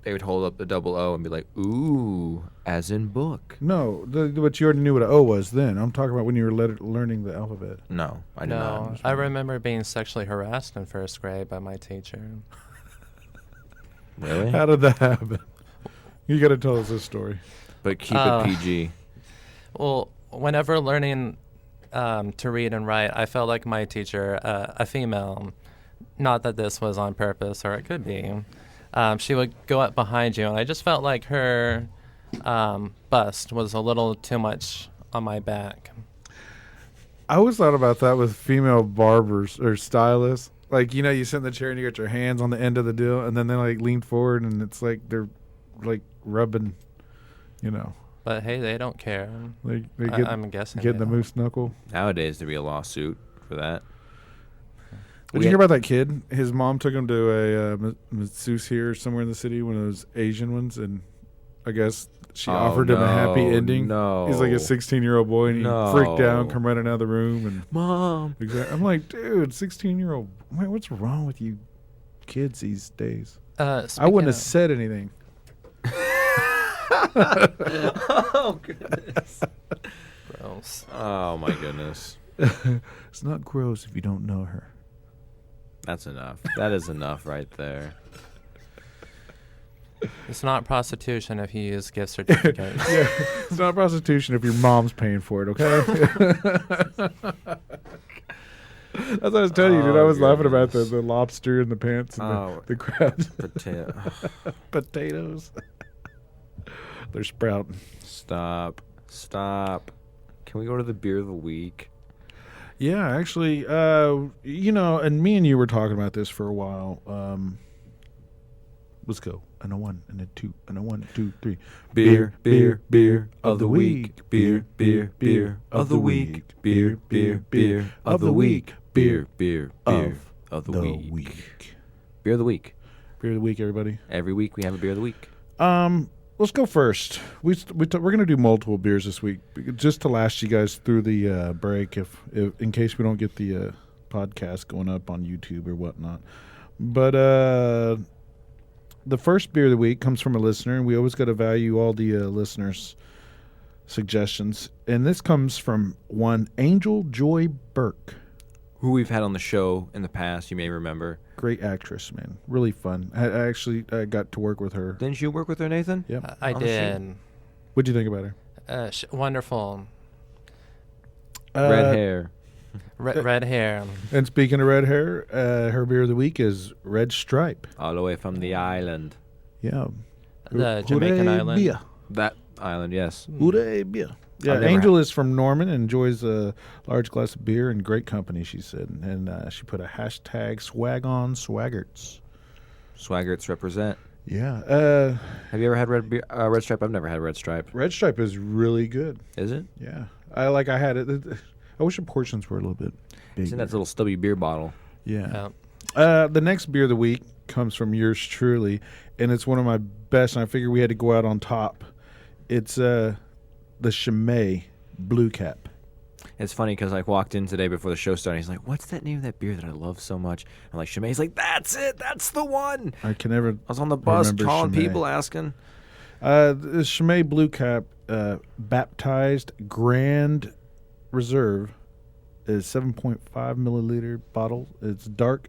they would hold up the double O and be like, ooh, as in book. No, but you already knew what an O was then. I'm talking about when you were learning the alphabet. No, I did No, not. I remember being sexually harassed in first grade by my teacher. Really? How did that happen? You got to tell us this story. But keep it PG. Well, whenever learning to read and write, I felt like my teacher, a female, not that this was on purpose or it could be, she would go up behind you, and I just felt like her bust was a little too much on my back. I always thought about that with female barbers or stylists. Like, you know, you sit in the chair and you got your hands on the end of the deal, and then they like lean forward, and it's like they're like rubbing, you know. But hey, they don't care. They get, I'm guessing getting they the don't. moose knuckle. Nowadays, there'd be a lawsuit for that. Did you hear about that kid? His mom took him to a masseuse here somewhere in the city, one of those Asian ones, and I guess she offered him a happy ending. No. He's like a 16-year-old boy, and he freaked out, come right out of the room, and Mom. I'm like, dude, 16-year-old. What's wrong with you kids these days? I wouldn't have said anything. Oh, goodness. Gross. Oh, my goodness. It's not gross if you don't know her. That's enough. That is enough right there. It's not prostitution if you use gift certificates. Yeah, it's not prostitution if your mom's paying for it, okay? That's what I was telling you, dude. I was laughing about the lobster and the pants and the crabs. Potatoes. They're sprouting. Stop. Can we go to the beer of the week? Yeah, actually, you know, and me and you were talking about this for a while. Let's go. And a 1 and a 2 and a 1, 2, 3. Beer of the week. Beer of the week. Beer of the week. Beer of the week. Beer of the week. Beer of the week, everybody. Every week we have a beer of the week. Let's go first. We're going to do multiple beers this week, just to last you guys through the break, if in case we don't get the podcast going up on YouTube or whatnot. But the first beer of the week comes from a listener, and we always got to value all the listeners' suggestions. And this comes from one Angel Joy Burke, who we've had on the show in the past, you may remember. Great actress, man. Really fun. I actually got to work with her. Didn't you work with her, Nathan? Yep. I did. What'd you think about her? Wonderful. Red hair. Red hair. And speaking of red hair, her beer of the week is Red Stripe. All the way from the island. Yeah. The Jamaican island. Beer. That island, yes. Hooray beer. Yeah, Angel is from Norman and enjoys a large glass of beer and great company, she said. And she put a hashtag swag on swaggerts. Swaggerts represent. Yeah. Have you ever had Red Stripe? I've never had Red Stripe. Red Stripe is really good. Is it? Yeah. I had it. I wish the portions were a little bit bigger. It's in that little stubby beer bottle. Yeah. The next beer of the week comes from yours truly, and it's one of my best, and I figured we had to go out on top. It's the Chimay Blue Cap. It's funny because I walked in today before the show started. He's like, "What's that name of that beer that I love so much?" I'm like, "Chimay." He's like, "That's it. That's the one." I can never. I was on the bus calling Chimay. people asking. The Chimay Blue Cap, baptized Grand Reserve, is 7.5 milliliter bottle. It's dark.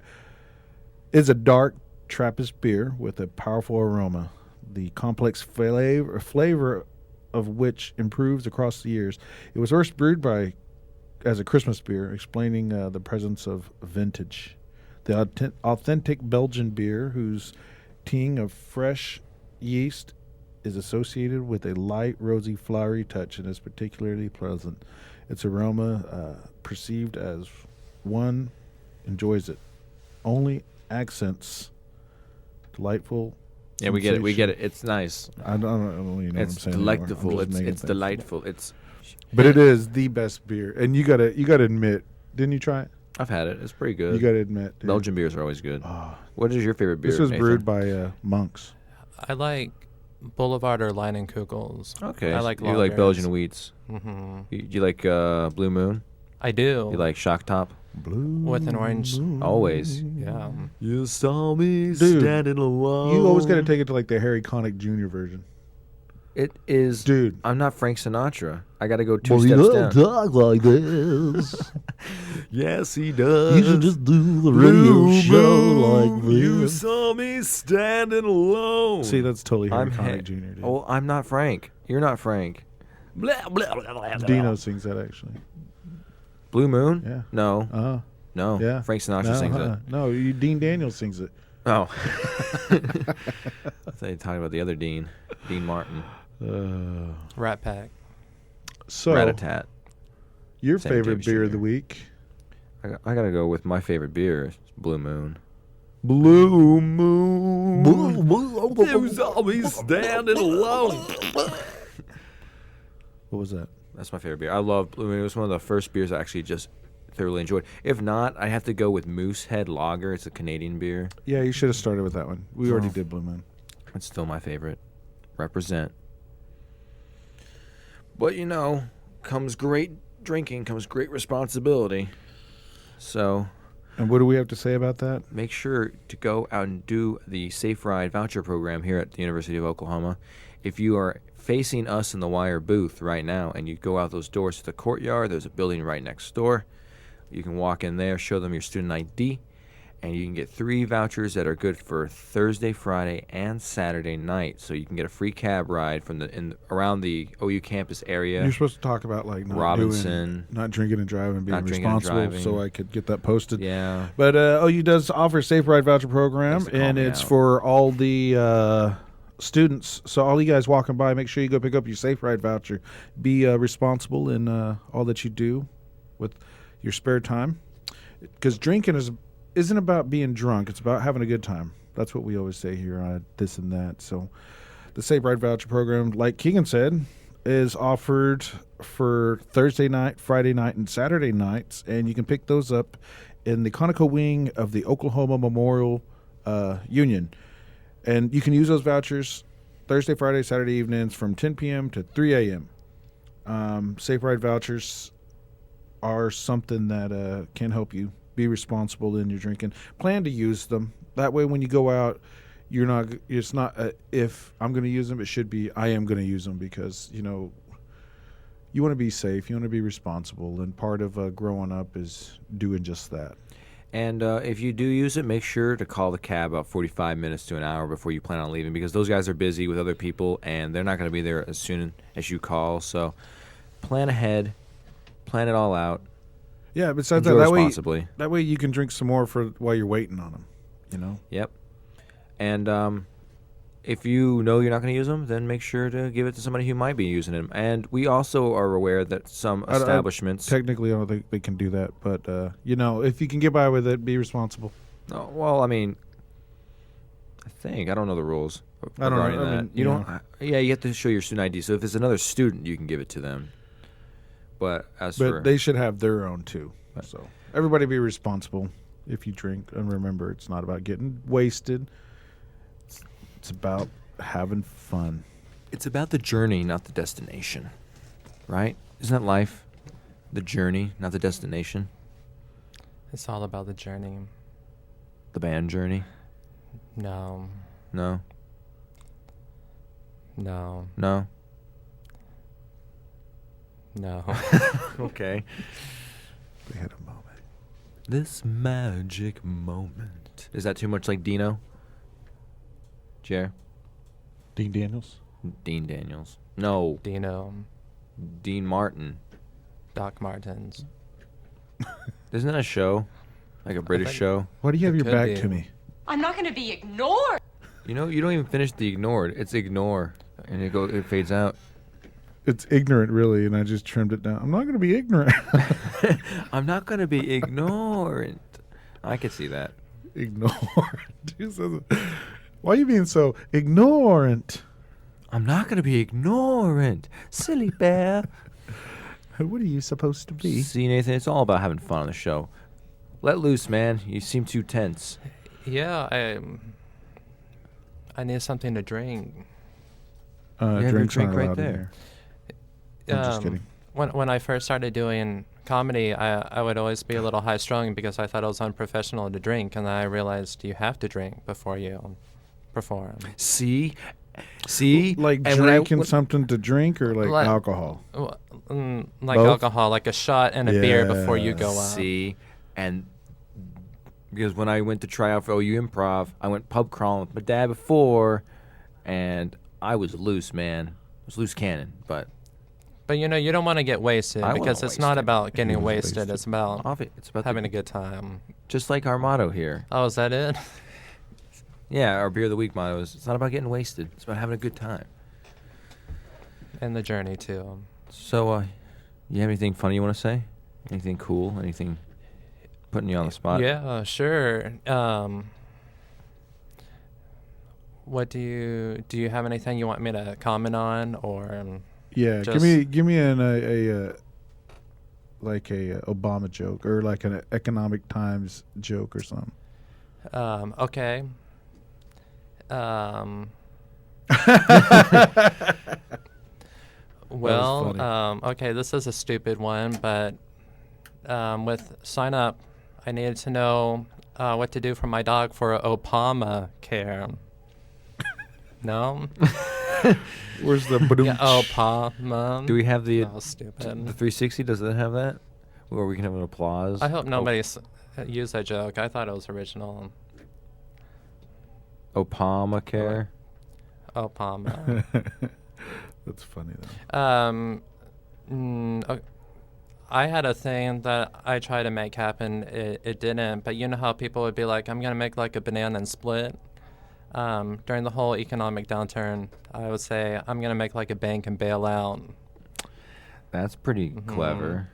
It's a dark Trappist beer with a powerful aroma. The complex flavor of which improves across the years. It was first brewed as a Christmas beer, explaining the presence of vintage. The authentic Belgian beer, whose teeing of fresh yeast is associated with a light, rosy, flowery touch and is particularly pleasant. Its aroma, perceived as one enjoys it. Only accents delightful. Yeah, we get it. We get it. It's nice. I don't really know It's what I'm saying. delectful. It's delightful. delightful. It's. But it is the best beer, and you gotta admit. Didn't you try it? I've had it. It's pretty good. You gotta admit, dude. Belgian beers are always good. Oh, What is your favorite beer? this was Nathan? brewed by monks. I like Boulevard or Leinenkugels. Okay. I like You like lagers. Belgian wheats. Mm-hmm. You like Blue Moon. I do. You like Shock Top. Blue With an orange. Always. Yeah. You saw me Dude, standing alone. You always gotta take it to like the Harry Connick Jr. version. It is. Dude. I'm not Frank Sinatra. I got to go two steps down. talk like this. Yes, he does. You should just do the radio show like You this. saw me standing alone. See, that's totally Harry I'm Connick Jr. Dude. Oh, I'm not Frank. You're not Frank. Blah, blah, blah, blah, blah. Dino sings that actually. Blue Moon? Yeah. No. No. Yeah. Frank Sinatra No, sings uh-uh. it. No, Dean Daniels sings it. Oh. I thought you were talking about the other Dean. Dean Martin. Rat Pack. So, Rat-a-tat. your Sammy favorite Davis beer of Jr. the week? I got to go with my favorite beer, Blue Moon. Blue Moon. You saw me standing alone. What was that? That's my favorite beer. I love Blue Moon. It was one of the first beers I actually just thoroughly enjoyed. If not, I have to go with Moosehead Lager. It's a Canadian beer. Yeah, you should have started with that one. We already did Blue Moon. It's still my favorite. Represent. But, comes great drinking, comes great responsibility. So And what do we have to say about that? make sure to go out and do the Safe Ride voucher program here at the University of Oklahoma. If you are facing us in the Wire booth right now and you go out those doors to the courtyard, there's a building right next door. You can walk in there, show them your student ID, and you can get 3 vouchers that are good for Thursday, Friday, and Saturday night. So you can get a free cab ride from around the OU campus area. You're supposed to talk about like Robinson. not drinking and driving, being Not drinking and responsible, driving. so I could get that posted. Yeah. But OU does offer a Safe Ride voucher program, Thanks for calling and me it's out. for all the students. So all you guys walking by, make sure you go pick up your Safe Ride voucher. Be responsible in all that you do with your spare time, because drinking isn't about being drunk. It's about having a good time. That's what we always say here on This and That. So the Safe Ride voucher program, like Keegan said, is offered for Thursday night, Friday night, and Saturday nights, and you can pick those up in the Conoco wing of the Oklahoma Memorial Union. And you can use those vouchers Thursday, Friday, Saturday evenings from 10 p.m. to 3 a.m. Safe Ride vouchers are something that can help you be responsible in your drinking. Plan to use them. That way when you go out, it's not if I'm going to use them, it should be I am going to use them, because, you want to be safe. You want to be responsible. And part of growing up is doing just that. And if you do use it, make sure to call the cab about 45 minutes to an hour before you plan on leaving, because those guys are busy with other people, and they're not going to be there as soon as you call. So plan ahead. Plan it all out. Yeah, besides Enjoy that responsibly. that way you can drink some more while you're waiting on them, Yep. And if you know you're not going to use them, then make sure to give it to somebody who might be using them. And we also are aware that some establishments... Technically, I don't think they can do that. But, if you can get by with it, be responsible. Oh, well, I mean, I don't know the rules I don't know. regarding I that. mean, you you don't... Yeah, you have to show your student ID. So if it's another student, you can give it to them. But they should have their own, too. So everybody be responsible if you drink. And remember, it's not about getting wasted. It's about having fun. It's about the journey, not the destination. Right? Isn't that life? The journey, not the destination. It's all about the journey. The band journey. No. No. No. No. No. Okay. We had a moment. This magic moment. Is that too much like Dino? Jer? Dean Daniels? Dean Daniels. No. Dino. Dean Martin. Doc Martens. Isn't that a show? Like a British think- show? Why do you have It your could back be. to me? I'm not going to be ignored. You don't even finish the ignored. It's ignore. And it fades out. It's ignorant, really, and I just trimmed it down. I'm not going to be ignorant. I'm not going to be ignorant. I could see that. Ignorant. Who says it? Why are you being so ignorant? I'm not going to be ignorant. Silly bear. What are you supposed to be? See, Nathan, it's all about having fun on the show. Let loose, man. You seem too tense. Yeah, I need something to drink. Drinks drink aren't right allowed in there. here. I'm just kidding. When I first started doing comedy, I would always be a little high strung because I thought it was unprofessional to drink, and then I realized you have to drink before you perform. See, Like and when drinking something to drink or like alcohol? Like Both? alcohol, like a shot and a beer before you go out. See, and because when I went to try out for OU Improv, I went pub crawling with my dad before, and I was loose, man. I was loose cannon, but you know, you don't want to get wasted I because wasn't it's not wasted. about getting was wasted. wasted. It's about it's about having a good time. just like our motto here. Oh, is that it? Yeah, our beer of the week motto is it's not about getting wasted. It's about having a good time. And the journey too. So, you have anything funny you want to say? Anything cool? Anything putting you on the spot? Yeah, sure. What do you have anything you want me to comment on, or Yeah, just give me an a Obama joke or like an Economic Times joke or something. okay. Well, funny. okay, this is a stupid one, but with sign up, I needed to know what to do for my dog for Obamacare. No? Where's the Yeah, Obama. Do we have the Oh, stupid. the 360? Does it have that? Or we can have an applause? I hope nobody used that joke. I thought it was original. Obamacare. Obama. That's funny though. I had a thing that I tried to make happen. It didn't. But you know how people would be like, I'm going to make like a banana and split? During the whole economic downturn, I would say, I'm going to make like a bank and bail out. That's pretty clever.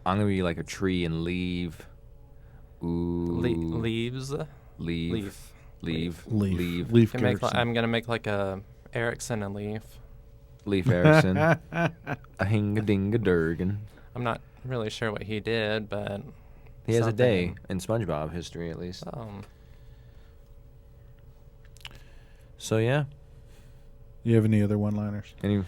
I'm going to be like a tree and leave. Ooh. Leaves? Leave. Leaf I'm going to make like a Erickson and Leaf. Leaf Erickson. A hinga-dinga-durgan. I'm not really sure what he did, but He has a day something. in SpongeBob history, at least. Um, So, yeah. You have any other one-liners? Any?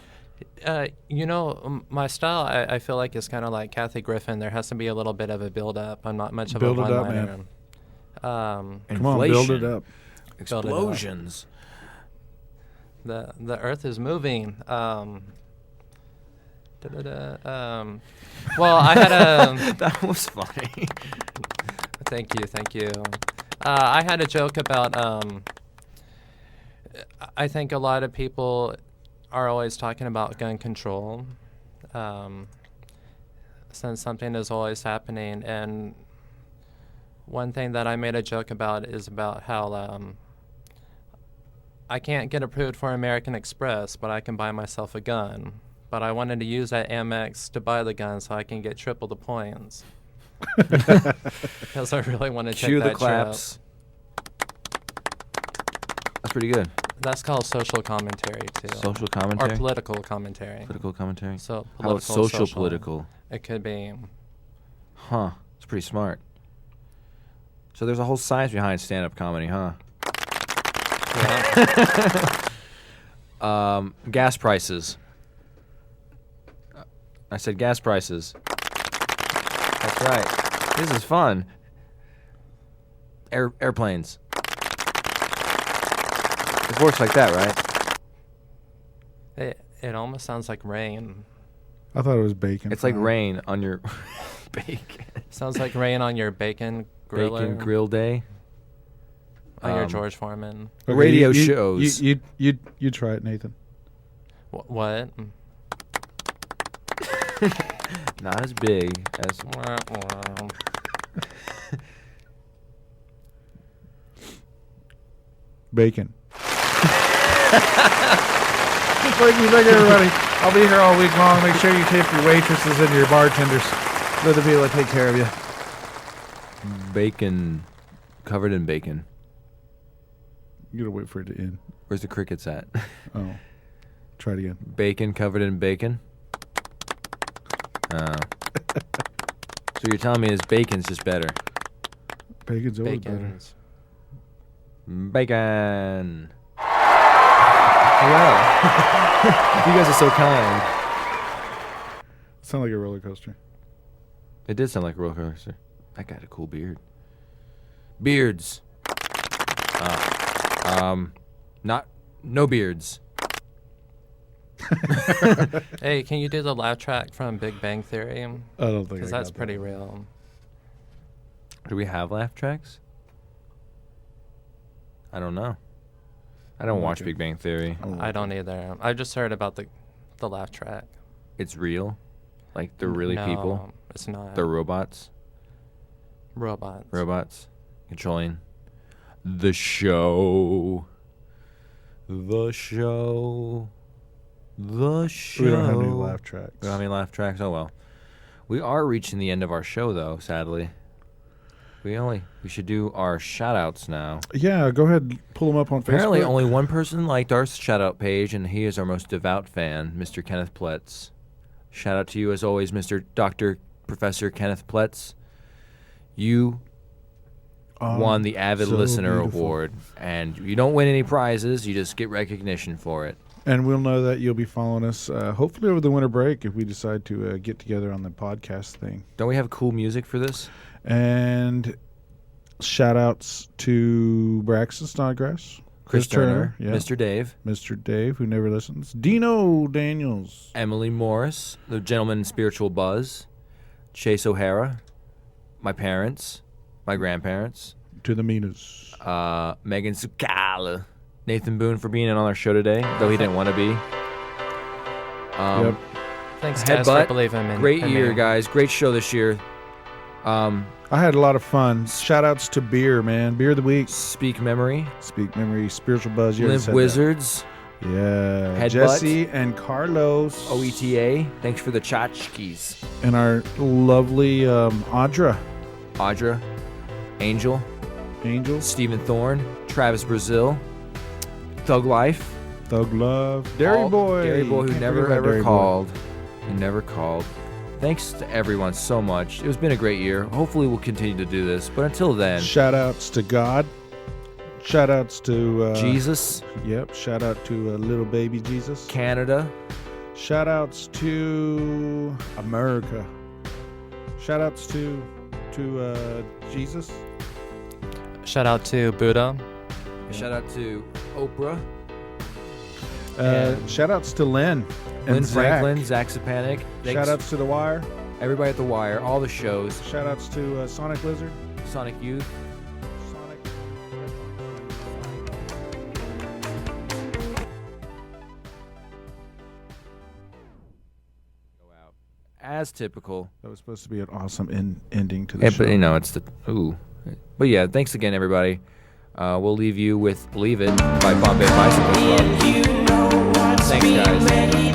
you know, my style, I feel like is kind of like Kathy Griffin. There has to be a little bit of a build-up. I'm not much of Build a it up, one-liner. Come on, build it up. Build it up. Explosions. The Earth is moving. Well, I had a. That was funny. Thank you. I had a joke about. I think a lot of people are always talking about gun control, since something is always happening. And one thing that I made a joke about is about how I can't get approved for American Express, but I can buy myself a gun. But I wanted to use that Amex to buy the gun so I can get triple the points. Because I really want to take Cue that the claps. That's pretty good. trip. That's called social commentary too. Social commentary? Or political commentary. Political commentary? So How about political, social political? It could be. Huh. It's pretty smart. So there's a whole science behind stand-up comedy, huh? Yeah. Gas prices. I said gas prices. That's right. This is fun. Airplanes. It works like that, right? It almost sounds like rain. I thought it was bacon. It's like rain on your bacon. Sounds like rain on your bacon griller. Bacon grill day. On your George Foreman. Okay, Radio shows. You try it, Nathan. What? Not as big as. Bacon. Thank you, everybody. I'll be here all week long. Make sure you tip your waitresses and your bartenders. They're the people that take care of you. Bacon, covered in bacon. You gotta wait for it to end. Where's the crickets at? Oh, try it again. Bacon covered in bacon. Oh. So you're telling me is bacon's just better? Bacon's always Bacon's. Bacon. Hello. You guys are so kind. better. Sound like a roller coaster. It did sound like a roller coaster. That guy had a cool beard. Beards. No beards. Hey, can you do the laugh track from Big Bang Theory? I don't think Because I that's got pretty that. real. Do we have laugh tracks? I don't know. I don't watch Okay. Big Bang Theory. I don't either. I just heard about the laugh track. It's real? Like, they're really No, people? It's not. They're robots? robots. Robots controlling the show. The show. The show. We don't have any laugh tracks. We don't have any laugh tracks? Oh, well. We are reaching the end of our show, though, sadly. We should do our shout-outs now. Yeah, go ahead, pull them up on Apparently, Facebook. only one person liked our shout-out page, and he is our most devout fan, Mr. Kenneth Pletz. Shout out to you, as always, Mr. Dr. Professor Kenneth Pletz. You won the Avid so Listener beautiful. Award, and you don't win any prizes, you just get recognition for it. And we'll know that you'll be following us, hopefully over the winter break, if we decide to get together on the podcast thing. Don't we have cool music for this? And shout outs to Braxton Snodgrass, Chris Turner, yeah. Mr. Dave, Mr. Dave, who never listens, Dino Daniels, Emily Morris, the gentleman in Spiritual Buzz, Chase O'Hara, my parents, my grandparents, to the Minas. Megan Sukala, Nathan Boone for being on our show today, though he didn't want to be. Yep. Thanks, guys, Headbutt, for believing in great in year, me. guys. Great show this year. I had a lot of fun. Shout outs to Beer, man. Beer of the Week. Speak Memory, Speak Memory, Spiritual Buzz. You already Live said that. Wizards, Yeah. Headbutt. Jesse and Carlos. OETA. Thanks for the tchotchkes. And our lovely Audra. Audra, Angel, Angels. Stephen Thorne, Travis Brazil, Thug Life, Thug Love. Dairy Boy. Dairy Boy, who Can't never forget about ever Dairy Boy. called. He never called. Thanks to everyone so much. It's been a great year. Hopefully we'll continue to do this. But until then, Shout outs to God. Shout outs to Jesus, Yep. Shout out to little baby Jesus. Canada, Shout outs to America. Shout outs to Jesus. Shout out to Buddha. shout out to Oprah, Shout outs to Lynn and Lynn Zach. Franklin, Zach Sapanic. Shout outs to The Wire. everybody at The Wire, all the shows, Shout outs to Sonic Lizard. Sonic Youth. Sonic. As typical. That was supposed to be an awesome ending to the Yeah, show. but it's the ooh. But yeah, thanks again, everybody. We'll leave you with "Leave It" by Bombay Bicycle Club. Thanks, guys.